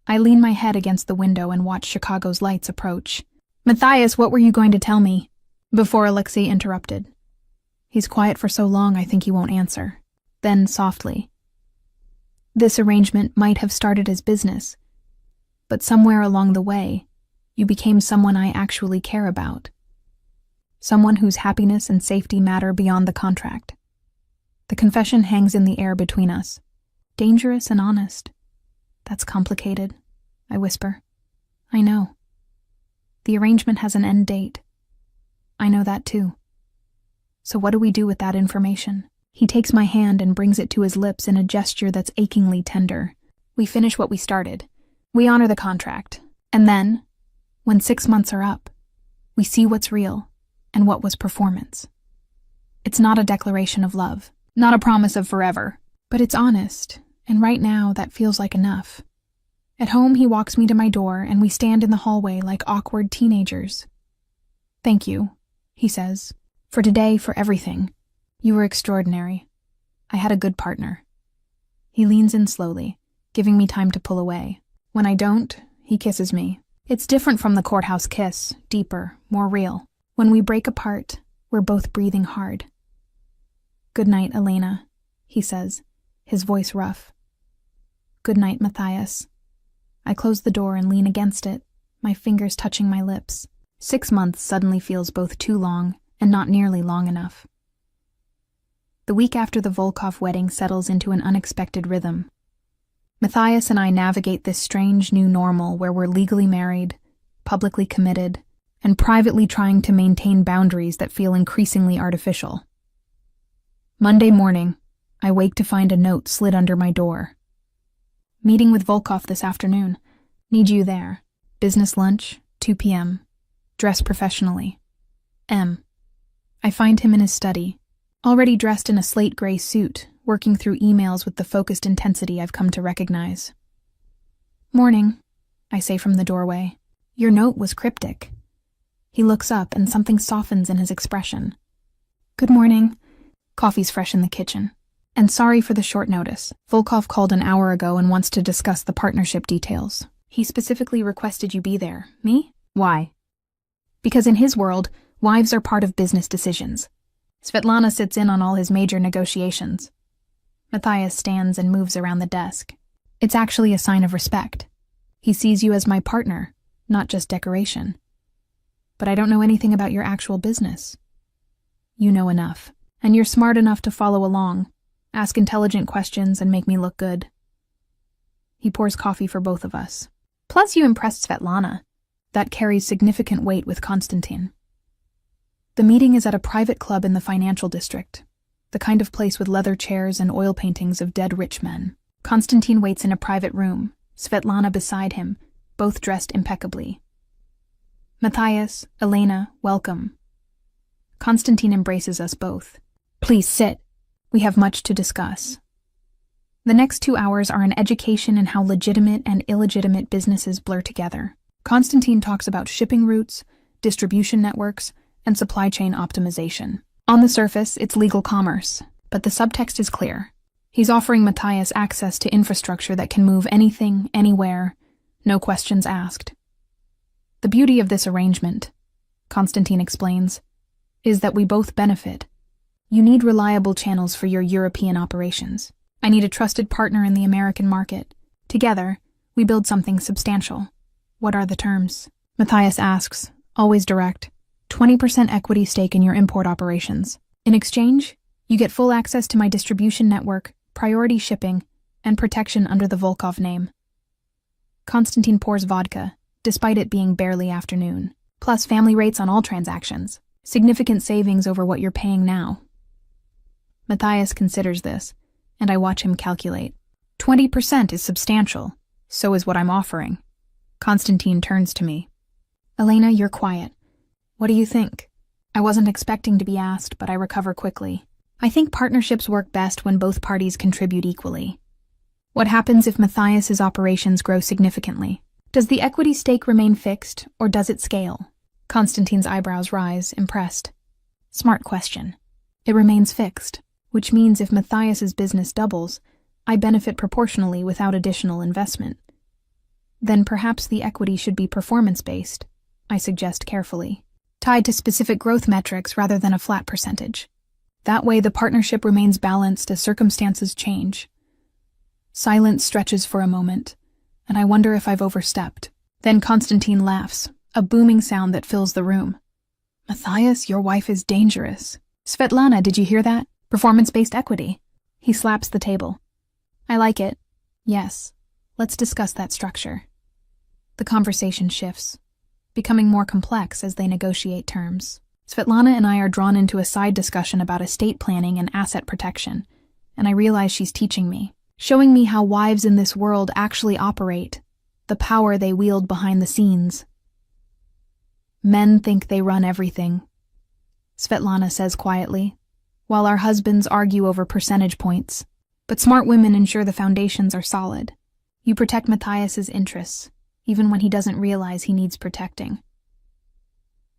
I lean my head against the window and watch Chicago's lights approach. Matthias, what were you going to tell me? Before Alexei interrupted. He's quiet for so long I think he won't answer. Then, softly. This arrangement might have started as business, but somewhere along the way, you became someone I actually care about. Someone whose happiness and safety matter beyond the contract. The confession hangs in the air between us. Dangerous and honest. That's complicated, I whisper. I know. The arrangement has an end date. I know that too. So what do we do with that information? He takes my hand and brings it to his lips in a gesture that's achingly tender. We finish what we started. We honor the contract. And then, when 6 months are up, we see what's real and what was performance. It's not a declaration of love, not a promise of forever, but it's honest, and right now that feels like enough. At home, he walks me to my door and we stand in the hallway like awkward teenagers. Thank you, he says, for today, for everything. You were extraordinary. I had a good partner. He leans in slowly, giving me time to pull away. When I don't, he kisses me. It's different from the courthouse kiss, deeper, more real. When we break apart, we're both breathing hard. Good night, Elena, he says, his voice rough. Good night, Matthias. I close the door and lean against it, my fingers touching my lips. 6 months suddenly feels both too long and not nearly long enough. The week after the Volkov wedding settles into an unexpected rhythm. Matthias and I navigate this strange new normal where we're legally married, publicly committed, and privately trying to maintain boundaries that feel increasingly artificial. Monday morning, I wake to find a note slid under my door. Meeting with Volkov this afternoon. Need you there. Business lunch, 2 p.m. Dress professionally. M. I find him in his study, already dressed in a slate gray suit, working through emails with the focused intensity I've come to recognize. Morning, I say from the doorway. Your note was cryptic. He looks up and something softens in his expression. Good morning. Coffee's fresh in the kitchen. And sorry for the short notice. Volkov called an hour ago and wants to discuss the partnership details. He specifically requested you be there. Me? Why? Because in his world, wives are part of business decisions. Svetlana sits in on all his major negotiations. Matthias stands and moves around the desk. It's actually a sign of respect. He sees you as my partner, not just decoration. But I don't know anything about your actual business. You know enough, and you're smart enough to follow along, ask intelligent questions, and make me look good. He pours coffee for both of us. Plus, you impressed Svetlana. That carries significant weight with Konstantin. The meeting is at a private club in the financial district, the kind of place with leather chairs and oil paintings of dead rich men. Konstantin waits in a private room, Svetlana beside him, both dressed impeccably. Matthias, Elena, welcome. Konstantin embraces us both. Please sit. We have much to discuss. The next 2 hours are an education in how legitimate and illegitimate businesses blur together. Konstantin talks about shipping routes, distribution networks, and supply chain optimization. On the surface, it's legal commerce, but the subtext is clear. He's offering Matthias access to infrastructure that can move anything, anywhere, no questions asked. The beauty of this arrangement, Konstantin explains, is that we both benefit. You need reliable channels for your European operations. I need a trusted partner in the American market. Together, we build something substantial. What are the terms? Matthias asks, always direct. 20% equity stake in your import operations. In exchange, you get full access to my distribution network, priority shipping, and protection under the Volkov name. Konstantin pours vodka, despite it being barely afternoon. Plus family rates on all transactions. Significant savings over what you're paying now. Matthias considers this, and I watch him calculate. 20% is substantial. So is what I'm offering. Konstantin turns to me. Elena, you're quiet. What do you think? I wasn't expecting to be asked, but I recover quickly. I think partnerships work best when both parties contribute equally. What happens if Matthias's operations grow significantly? Does the equity stake remain fixed, or does it scale? Konstantin's eyebrows rise, impressed. Smart question. It remains fixed, which means if Matthias's business doubles, I benefit proportionally without additional investment. Then perhaps the equity should be performance-based, I suggest carefully, tied to specific growth metrics rather than a flat percentage. That way the partnership remains balanced as circumstances change. Silence stretches for a moment, and I wonder if I've overstepped. Then Konstantin laughs, a booming sound that fills the room. Matthias, your wife is dangerous. Svetlana, did you hear that? Performance-based equity. He slaps the table. I like it. Yes. Let's discuss that structure. The conversation shifts, becoming more complex as they negotiate terms. Svetlana and I are drawn into a side discussion about estate planning and asset protection, and I realize she's teaching me, showing me how wives in this world actually operate, the power they wield behind the scenes. Men think they run everything, Svetlana says quietly, while our husbands argue over percentage points. But smart women ensure the foundations are solid. You protect Matthias's interests, even when he doesn't realize he needs protecting.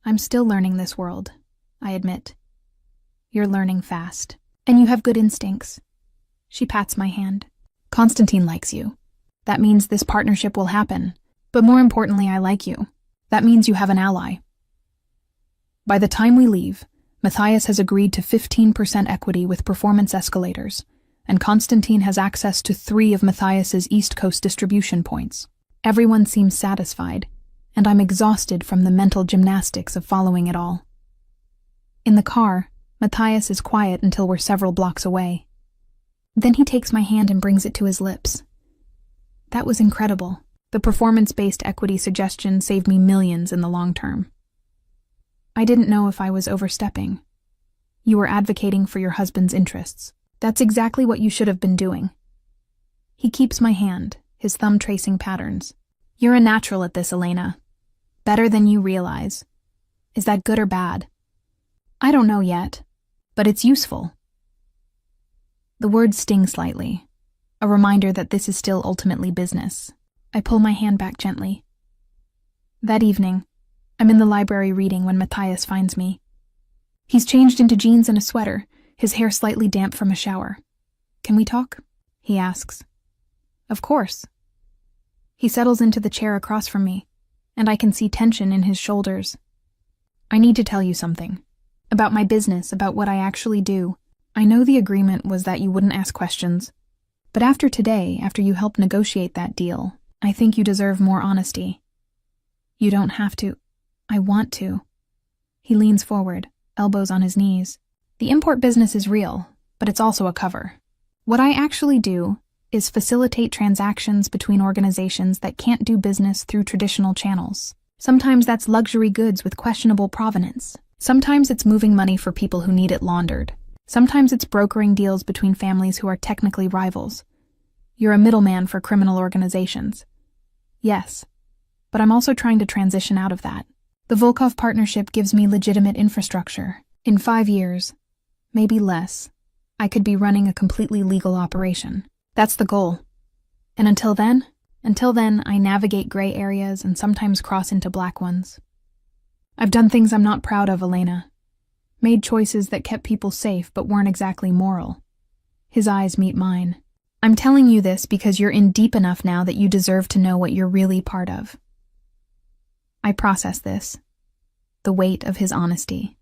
I'm still learning this world, I admit. You're learning fast, and you have good instincts. She pats my hand. Konstantin likes you. That means this partnership will happen, but more importantly, I like you. That means you have an ally. By the time we leave, Matthias has agreed to 15% equity with performance escalators, and Konstantin has access to 3 of Matthias's East Coast distribution points. Everyone seems satisfied, and I'm exhausted from the mental gymnastics of following it all. In the car, Matthias is quiet until we're several blocks away. Then he takes my hand and brings it to his lips. That was incredible. The performance-based equity suggestion saved me millions in the long term. I didn't know if I was overstepping. You were advocating for your husband's interests. That's exactly what you should have been doing. He keeps my hand, his thumb tracing patterns. You're a natural at this, Elena. Better than you realize. Is that good or bad? I don't know yet, but it's useful. The words sting slightly, a reminder that this is still ultimately business. I pull my hand back gently. That evening, I'm in the library reading when Matthias finds me. He's changed into jeans and a sweater, his hair slightly damp from a shower. Can we talk? He asks. Of course. He settles into the chair across from me, and I can see tension in his shoulders. I need to tell you something. About my business, about what I actually do. I know the agreement was that you wouldn't ask questions, but after today, after you helped negotiate that deal, I think you deserve more honesty. You don't have to. I want to. He leans forward, elbows on his knees. The import business is real, but it's also a cover. What I actually do is facilitate transactions between organizations that can't do business through traditional channels. Sometimes that's luxury goods with questionable provenance. Sometimes it's moving money for people who need it laundered. Sometimes it's brokering deals between families who are technically rivals. You're a middleman for criminal organizations. Yes, but I'm also trying to transition out of that. The Volkov partnership gives me legitimate infrastructure. In 5 years, maybe less, I could be running a completely legal operation. That's the goal. And until then, I navigate gray areas and sometimes cross into black ones. I've done things I'm not proud of, Elena. Made choices that kept people safe but weren't exactly moral. His eyes meet mine. I'm telling you this because you're in deep enough now that you deserve to know what you're really part of. I process this. The weight of his honesty.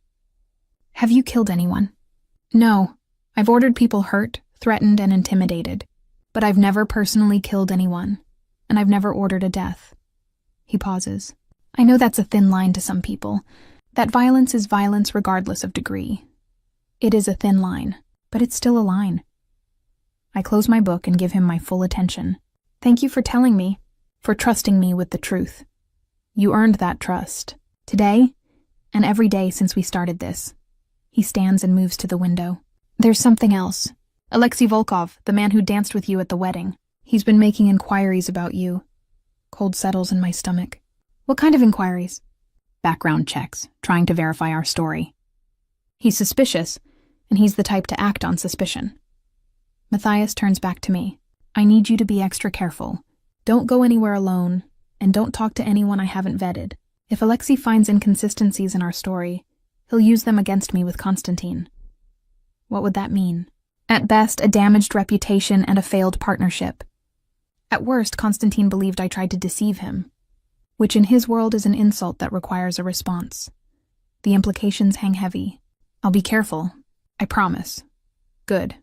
Have you killed anyone? No. I've ordered people hurt, threatened, and intimidated. But I've never personally killed anyone. And I've never ordered a death. He pauses. I know that's a thin line to some people. That violence is violence regardless of degree. It is a thin line, but it's still a line. I close my book and give him my full attention. Thank you for telling me, for trusting me with the truth. You earned that trust. Today, and every day since we started this. He stands and moves to the window. There's something else. Alexei Volkov, the man who danced with you at the wedding. He's been making inquiries about you. Cold settles in my stomach. What kind of inquiries? Background checks, trying to verify our story. He's suspicious, and he's the type to act on suspicion. Matthias turns back to me. I need you to be extra careful. Don't go anywhere alone, and don't talk to anyone I haven't vetted. If Alexei finds inconsistencies in our story, he'll use them against me with Konstantin. What would that mean? At best, a damaged reputation and a failed partnership. At worst, Konstantin believed I tried to deceive him, which in his world is an insult that requires a response. The implications hang heavy. I'll be careful. I promise. Good.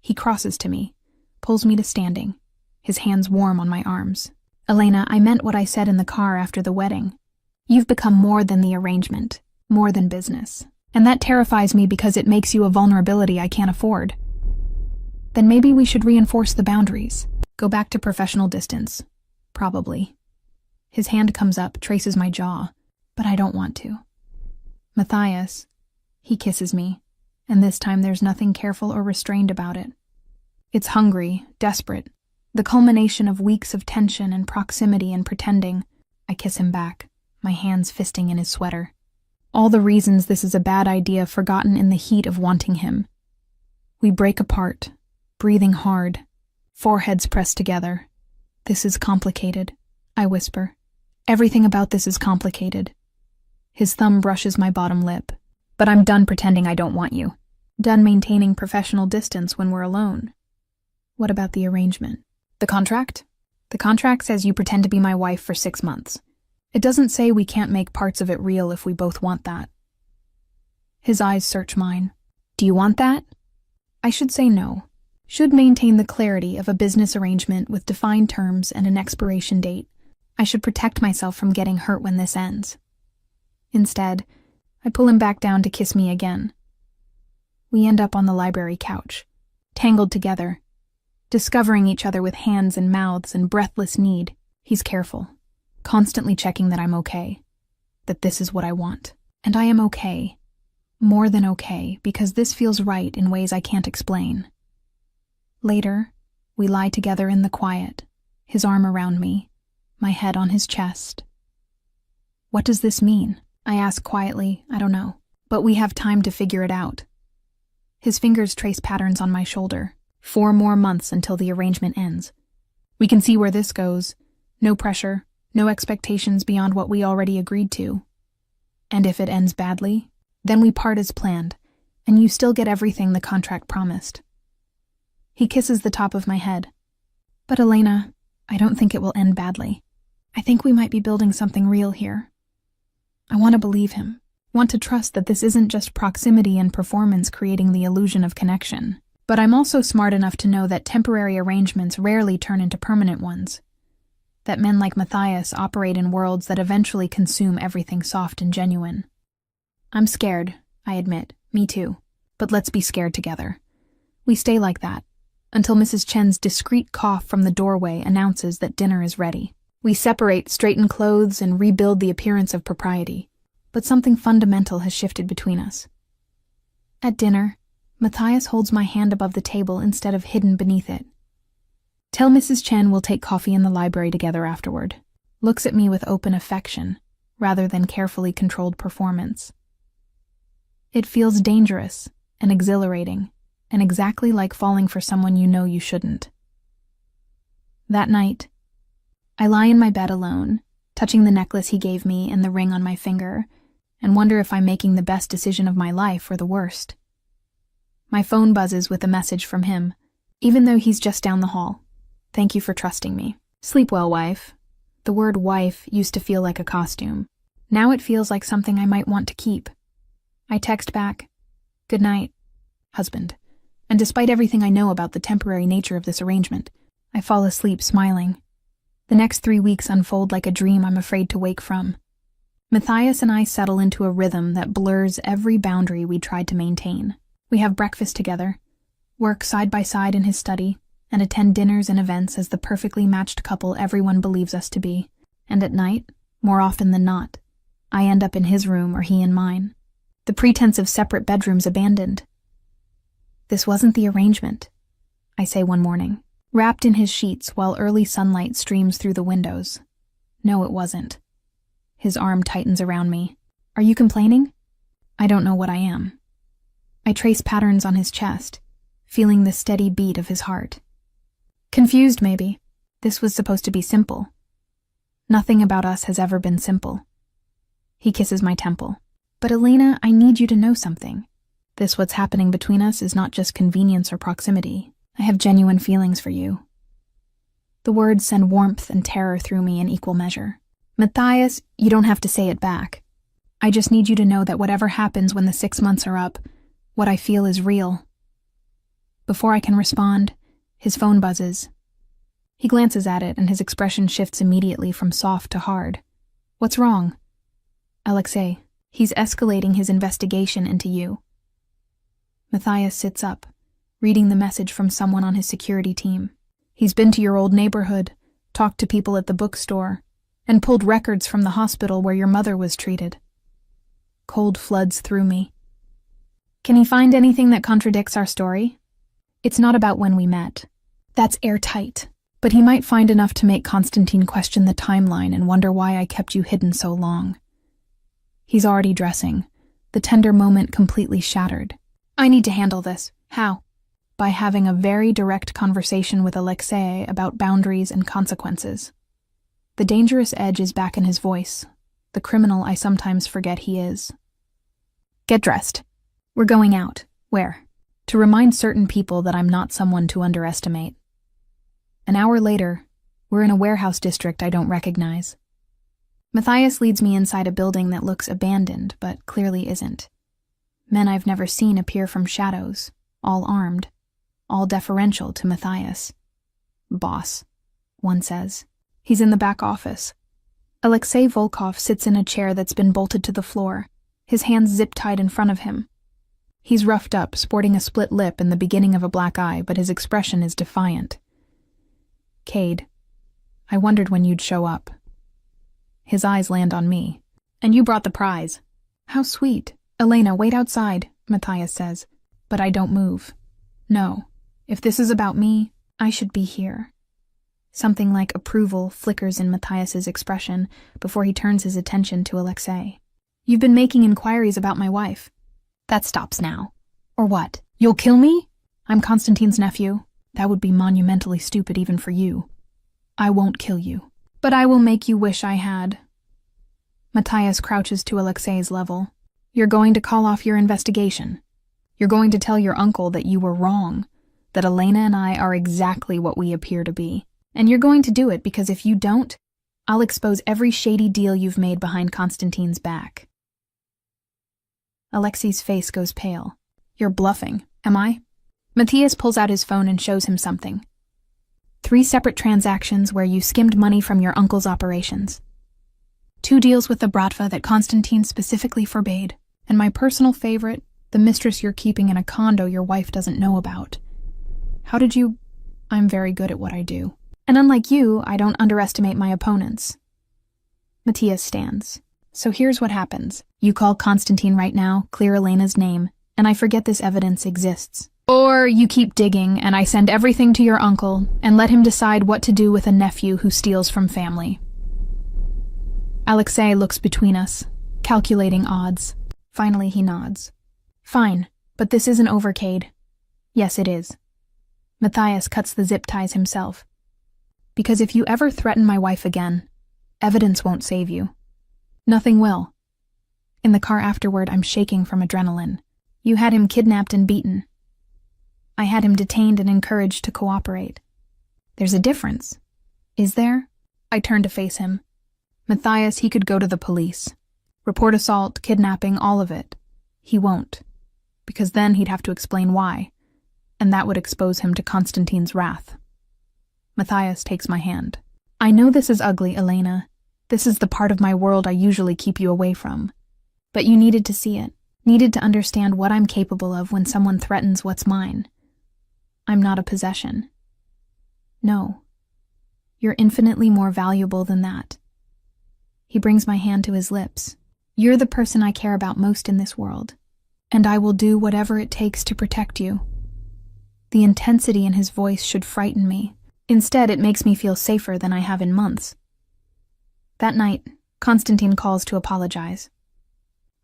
He crosses to me, pulls me to standing, his hands warm on my arms. Elena, I meant what I said in the car after the wedding. You've become more than the arrangement, more than business. And that terrifies me because it makes you a vulnerability I can't afford. Then maybe we should reinforce the boundaries. Go back to professional distance. Probably. His hand comes up, traces my jaw, but I don't want to. Matthias. He kisses me, and this time there's nothing careful or restrained about it. It's hungry, desperate, the culmination of weeks of tension and proximity and pretending. I kiss him back, my hands fisting in his sweater. All the reasons this is a bad idea forgotten in the heat of wanting him. We break apart, breathing hard, foreheads pressed together. This is complicated, I whisper. Everything about this is complicated. His thumb brushes my bottom lip. But I'm done pretending I don't want you. Done maintaining professional distance when we're alone. What about the arrangement? The contract? The contract says you pretend to be my wife for 6 months. It doesn't say we can't make parts of it real if we both want that. His eyes search mine. Do you want that? I should say no. Should maintain the clarity of a business arrangement with defined terms and an expiration date. I should protect myself from getting hurt when this ends. Instead, I pull him back down to kiss me again. We end up on the library couch, tangled together, discovering each other with hands and mouths and breathless need. He's careful, constantly checking that I'm okay, that this is what I want. And I am okay, more than okay, because this feels right in ways I can't explain. Later, we lie together in the quiet, his arm around me, my head on his chest. What does this mean? I ask quietly, I don't know, but we have time to figure it out. His fingers trace patterns on my shoulder. 4 more months until the arrangement ends. We can see where this goes. No pressure, no expectations beyond what we already agreed to. And if it ends badly, then we part as planned, and you still get everything the contract promised. He kisses the top of my head. But Elena, I don't think it will end badly. I think we might be building something real here. I want to believe him, want to trust that this isn't just proximity and performance creating the illusion of connection. But I'm also smart enough to know that temporary arrangements rarely turn into permanent ones. That men like Matthias operate in worlds that eventually consume everything soft and genuine. I'm scared, I admit. Me too. But let's be scared together. We stay like that, until Mrs. Chen's discreet cough from the doorway announces that dinner is ready. We separate, straighten clothes, and rebuild the appearance of propriety. But something fundamental has shifted between us. At dinner, Matthias holds my hand above the table instead of hidden beneath it. Tell Mrs. Chen we'll take coffee in the library together afterward. Looks at me with open affection, rather than carefully controlled performance. It feels dangerous and exhilarating, and exactly like falling for someone you know you shouldn't. That night, I lie in my bed alone, touching the necklace he gave me and the ring on my finger, and wonder if I'm making the best decision of my life or the worst. My phone buzzes with a message from him, even though he's just down the hall. Thank you for trusting me. Sleep well, wife. The word wife used to feel like a costume. Now it feels like something I might want to keep. I text back, good night, husband. And despite everything I know about the temporary nature of this arrangement, I fall asleep smiling. The next 3 weeks unfold like a dream I'm afraid to wake from. Matthias and I settle into a rhythm that blurs every boundary we tried to maintain. We have breakfast together, work side by side in his study, and attend dinners and events as the perfectly matched couple everyone believes us to be. And at night, more often than not, I end up in his room or he in mine. The pretense of separate bedrooms abandoned. This wasn't the arrangement, I say one morning, wrapped in his sheets while early sunlight streams through the windows. No, it wasn't. His arm tightens around me. Are you complaining? I don't know what I am. I trace patterns on his chest, feeling the steady beat of his heart. Confused, maybe. This was supposed to be simple. Nothing about us has ever been simple. He kisses my temple. But Elena, I need you to know something. What's happening between us is not just convenience or proximity. I have genuine feelings for you. The words send warmth and terror through me in equal measure. Matthias, you don't have to say it back. I just need you to know that whatever happens when the 6 months are up, what I feel is real. Before I can respond, his phone buzzes. He glances at it and his expression shifts immediately from soft to hard. What's wrong? Alexei, he's escalating his investigation into you. Matthias sits up, reading the message from someone on his security team. He's been to your old neighborhood, talked to people at the bookstore, and pulled records from the hospital where your mother was treated. Cold floods through me. Can he find anything that contradicts our story? It's not about when we met. That's airtight. But he might find enough to make Constantine question the timeline and wonder why I kept you hidden so long. He's already dressing, the tender moment completely shattered. I need to handle this. How? By having a very direct conversation with Alexei about boundaries and consequences. The dangerous edge is back in his voice, the criminal I sometimes forget he is. Get dressed. We're going out. Where? To remind certain people that I'm not someone to underestimate. An hour later, we're in a warehouse district I don't recognize. Matthias leads me inside a building that looks abandoned, but clearly isn't. Men I've never seen appear from shadows, all armed, all deferential to Matthias. Boss, one says. He's in the back office. Alexei Volkov sits in a chair that's been bolted to the floor, his hands zip-tied in front of him. He's roughed up, sporting a split lip and the beginning of a black eye, but his expression is defiant. Cade, I wondered when you'd show up. His eyes land on me. And you brought the prize. How sweet. Elena, wait outside, Matthias says. But I don't move. No. If this is about me, I should be here. Something like approval flickers in Matthias's expression before he turns his attention to Alexei. You've been making inquiries about my wife. That stops now. Or what? You'll kill me? I'm Constantine's nephew. That would be monumentally stupid even for you. I won't kill you. But I will make you wish I had. Matthias crouches to Alexei's level. You're going to call off your investigation. You're going to tell your uncle that you were wrong, that Elena and I are exactly what we appear to be. And you're going to do it because if you don't, I'll expose every shady deal you've made behind Constantine's back. Alexei's face goes pale. You're bluffing, am I? Matthias pulls out his phone and shows him something. 3 separate transactions where you skimmed money from your uncle's operations. 2 deals with the Bratva that Constantine specifically forbade. And my personal favorite, the mistress you're keeping in a condo your wife doesn't know about. How did you... I'm very good at what I do. And unlike you, I don't underestimate my opponents. Matthias stands. So here's what happens. You call Constantine right now, clear Elena's name, and I forget this evidence exists. Or you keep digging, and I send everything to your uncle, and let him decide what to do with a nephew who steals from family. Alexei looks between us, calculating odds. Finally he nods. Fine, but this isn't overcade. Yes, it is. Matthias cuts the zip ties himself. Because if you ever threaten my wife again, evidence won't save you. Nothing will. In the car afterward, I'm shaking from adrenaline. You had him kidnapped and beaten. I had him detained and encouraged to cooperate. There's a difference. Is there? I turn to face him. Matthias, he could go to the police. Report assault, kidnapping, all of it. He won't. Because then he'd have to explain why. And that would expose him to Constantine's wrath. Matthias takes my hand. I know this is ugly, Elena. This is the part of my world I usually keep you away from. But you needed to see it. Needed to understand what I'm capable of when someone threatens what's mine. I'm not a possession. No. You're infinitely more valuable than that. He brings my hand to his lips. You're the person I care about most in this world. And I will do whatever it takes to protect you. The intensity in his voice should frighten me. Instead, it makes me feel safer than I have in months. That night, Constantine calls to apologize.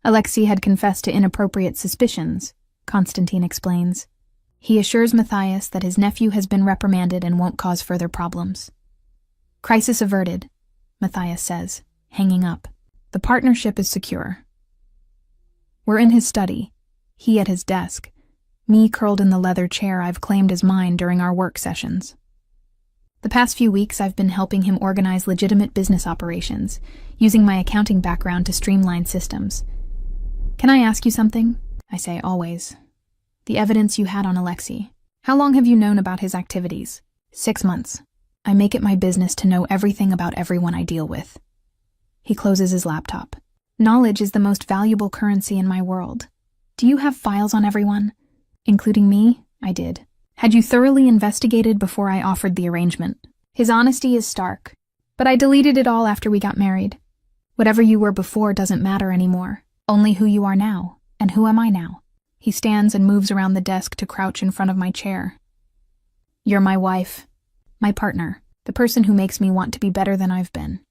Alexei had confessed to inappropriate suspicions, Constantine explains. He assures Matthias that his nephew has been reprimanded and won't cause further problems. Crisis averted, Matthias says, hanging up. The partnership is secure. We're in his study, he at his desk, me curled in the leather chair I've claimed as mine during our work sessions. The past few weeks I've been helping him organize legitimate business operations, using my accounting background to streamline systems. Can I ask you something? I say always. The evidence you had on Alexei. How long have you known about his activities? 6 months. I make it my business to know everything about everyone I deal with. He closes his laptop. Knowledge is the most valuable currency in my world. Do you have files on everyone? Including me? I did. Had you thoroughly investigated before I offered the arrangement? His honesty is stark. But I deleted it all after we got married. Whatever you were before doesn't matter anymore. Only who you are now. And who am I now? He stands and moves around the desk to crouch in front of my chair. You're my wife. My partner. The person who makes me want to be better than I've been.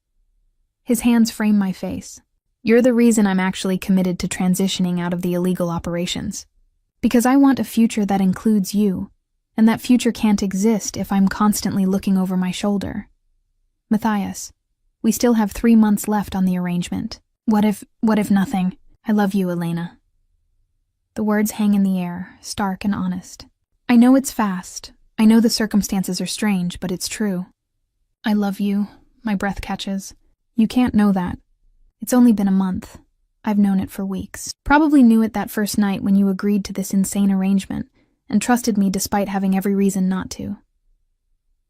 His hands frame my face. You're the reason I'm actually committed to transitioning out of the illegal operations. Because I want a future that includes you, and that future can't exist if I'm constantly looking over my shoulder. Matthias, we still have 3 months left on the arrangement. What if nothing? I love you, Elena. The words hang in the air, stark and honest. I know it's fast. I know the circumstances are strange, but it's true. I love you, my breath catches. You can't know that. It's only been a month. I've known it for weeks. Probably knew it that first night when you agreed to this insane arrangement and trusted me despite having every reason not to.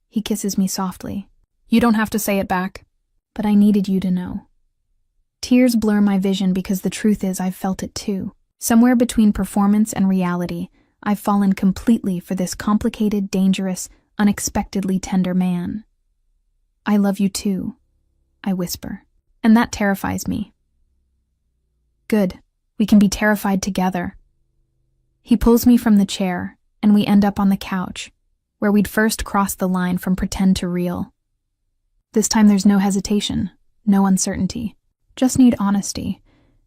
He kisses me softly. You don't have to say it back. But I needed you to know. Tears blur my vision because the truth is I've felt it too. Somewhere between performance and reality, I've fallen completely for this complicated, dangerous, unexpectedly tender man. I love you too, I whisper, and that terrifies me. Good, we can be terrified together. He pulls me from the chair, and we end up on the couch, where we'd first crossed the line from pretend to real. This time there's no hesitation, no uncertainty, just need honesty,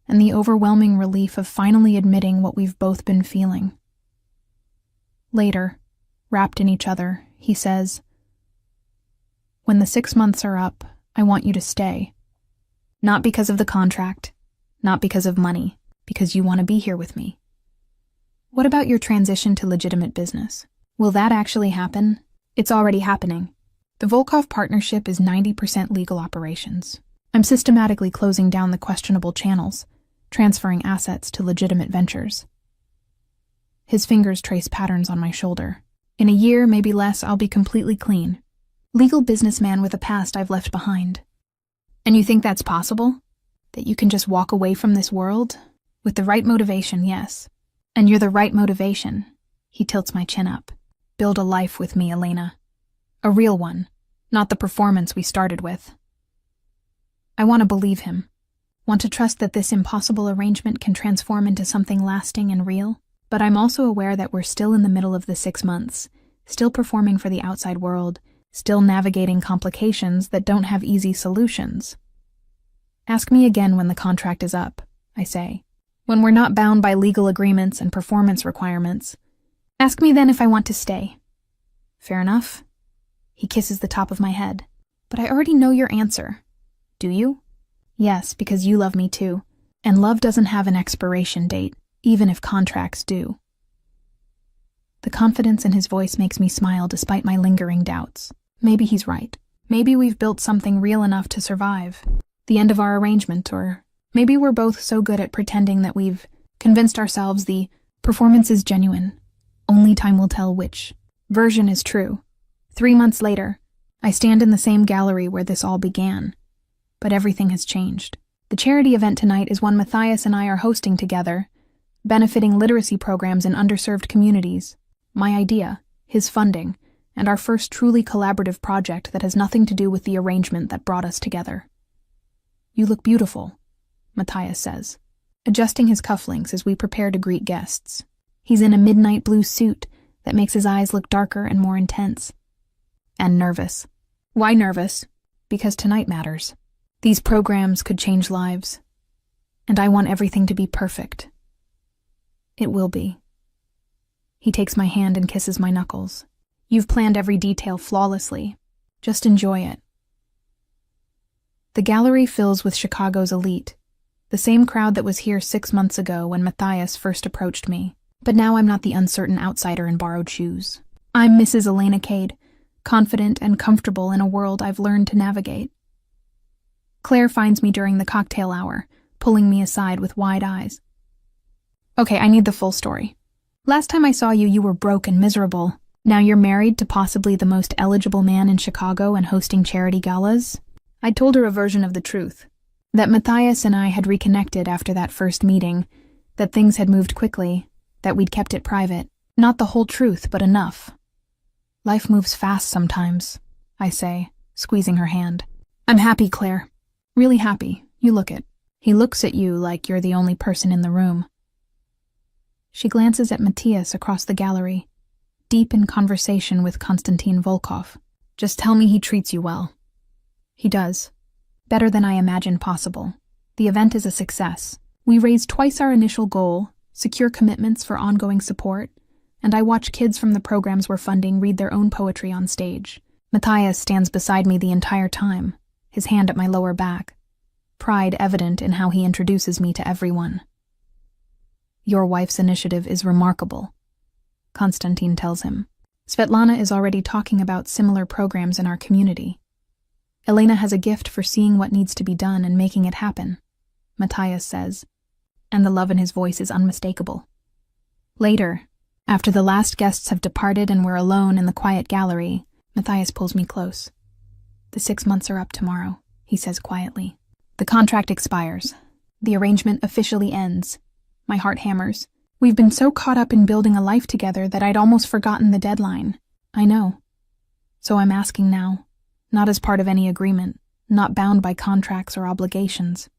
and the overwhelming relief of finally admitting what we've both been feeling. Later, wrapped in each other, he says, when the 6 months are up, I want you to stay. Not because of the contract, not because of money, because you want to be here with me. What about your transition to legitimate business? Will that actually happen? It's already happening. The Volkov partnership is 90% legal operations. I'm systematically closing down the questionable channels, transferring assets to legitimate ventures. His fingers trace patterns on my shoulder. In a year, maybe less, I'll be completely clean. Legal businessman with a past I've left behind. And you think that's possible? That you can just walk away from this world? With the right motivation, yes. And you're the right motivation. He tilts my chin up. Build a life with me, Elena. A real one, not the performance we started with. I want to believe him. Want to trust that this impossible arrangement can transform into something lasting and real. But I'm also aware that we're still in the middle of the 6 months, still performing for the outside world, still navigating complications that don't have easy solutions. Ask me again when the contract is up, I say. When we're not bound by legal agreements and performance requirements. Ask me then if I want to stay. Fair enough. He kisses the top of my head. But I already know your answer. Do you? Yes, because you love me too. And love doesn't have an expiration date, even if contracts do. The confidence in his voice makes me smile despite my lingering doubts. Maybe he's right. Maybe we've built something real enough to survive. The end of our arrangement, or maybe we're both so good at pretending that we've convinced ourselves the performance is genuine. Only time will tell which version is true. 3 months later, I stand in the same gallery where this all began. But everything has changed. The charity event tonight is one Matthias and I are hosting together, benefiting literacy programs in underserved communities. My idea, his funding, and our first truly collaborative project that has nothing to do with the arrangement that brought us together. You look beautiful, Matthias says, adjusting his cufflinks as we prepare to greet guests. He's in a midnight blue suit that makes his eyes look darker and more intense. And nervous. Why nervous? Because tonight matters. These programs could change lives. And I want everything to be perfect. It will be. He takes my hand and kisses my knuckles. You've planned every detail flawlessly. Just enjoy it. The gallery fills with Chicago's elite, the same crowd that was here 6 months ago when Matthias first approached me. But now I'm not the uncertain outsider in borrowed shoes. I'm Mrs. Elena Cade, confident and comfortable in a world I've learned to navigate. Claire finds me during the cocktail hour, pulling me aside with wide eyes. Okay, I need the full story. Last time I saw you, you were broke and miserable. Now you're married to possibly the most eligible man in Chicago and hosting charity galas? I told her a version of the truth. That Matthias and I had reconnected after that first meeting, that things had moved quickly, that we'd kept it private. Not the whole truth, but enough. Life moves fast sometimes, I say, squeezing her hand. I'm happy, Claire. Really happy. You look it. He looks at you like you're the only person in the room. She glances at Matthias across the gallery, deep in conversation with Konstantin Volkov. Just tell me he treats you well. He does. Better than I imagined possible. The event is a success. We raised twice our initial goal, secure commitments for ongoing support, and I watch kids from the programs we're funding read their own poetry on stage. Matthias stands beside me the entire time, his hand at my lower back, pride evident in how he introduces me to everyone. Your wife's initiative is remarkable, Konstantin tells him. Svetlana is already talking about similar programs in our community. Elena has a gift for seeing what needs to be done and making it happen, Matthias says, and the love in his voice is unmistakable. Later, after the last guests have departed and we're alone in the quiet gallery, Matthias pulls me close. The 6 months are up tomorrow, he says quietly. The contract expires. The arrangement officially ends. My heart hammers. We've been so caught up in building a life together that I'd almost forgotten the deadline. I know. So I'm asking now, not as part of any agreement, not bound by contracts or obligations.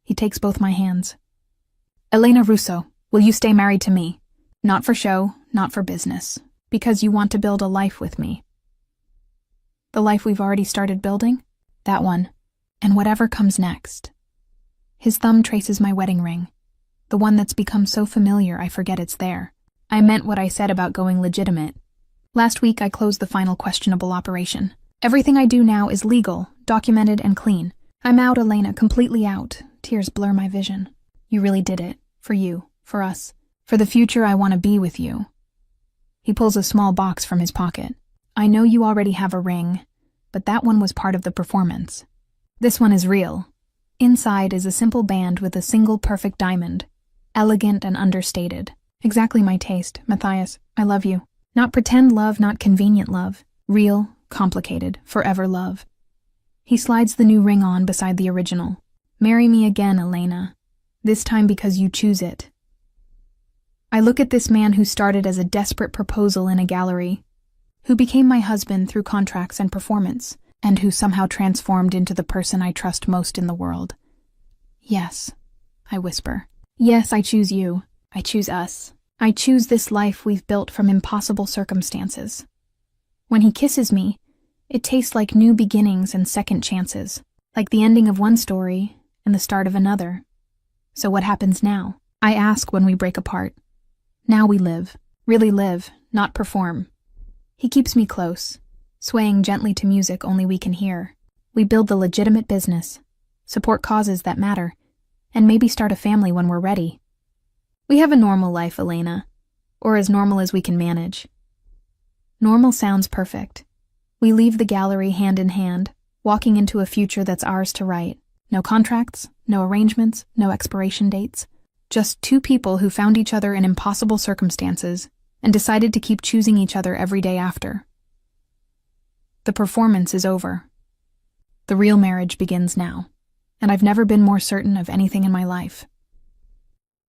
He takes both my hands. Elena Russo, will you stay married to me? Not for show, not for business, because you want to build a life with me. The life we've already started building? That one. And whatever comes next. His thumb traces my wedding ring. The one that's become so familiar I forget it's there. I meant what I said about going legitimate. Last week I closed the final questionable operation. Everything I do now is legal, documented, and clean. I'm out, Elena, completely out. Tears blur my vision. You really did it. For you. For us. For the future I want to be with you. He pulls a small box from his pocket. I know you already have a ring, but that one was part of the performance. This one is real. Inside is a simple band with a single perfect diamond. Elegant and understated. Exactly my taste, Matthias. I love you. Not pretend love, not convenient love. Real, complicated, forever love. He slides the new ring on beside the original. Marry me again, Elena. This time because you choose it. I look at this man who started as a desperate proposal in a gallery, who became my husband through contracts and performance, and who somehow transformed into the person I trust most in the world. Yes, I whisper. Yes, I choose you. I choose us. I choose this life we've built from impossible circumstances. When he kisses me, it tastes like new beginnings and second chances, like the ending of one story and the start of another. So what happens now? I ask when we break apart. Now we live. Really live, not perform. He keeps me close, swaying gently to music only we can hear. We build the legitimate business, support causes that matter, and maybe start a family when we're ready. We have a normal life, Elena, or as normal as we can manage. Normal sounds perfect. We leave the gallery hand in hand, walking into a future that's ours to write. No contracts, no arrangements, no expiration dates. Just two people who found each other in impossible circumstances and decided to keep choosing each other every day after. The performance is over. The real marriage begins now, and I've never been more certain of anything in my life.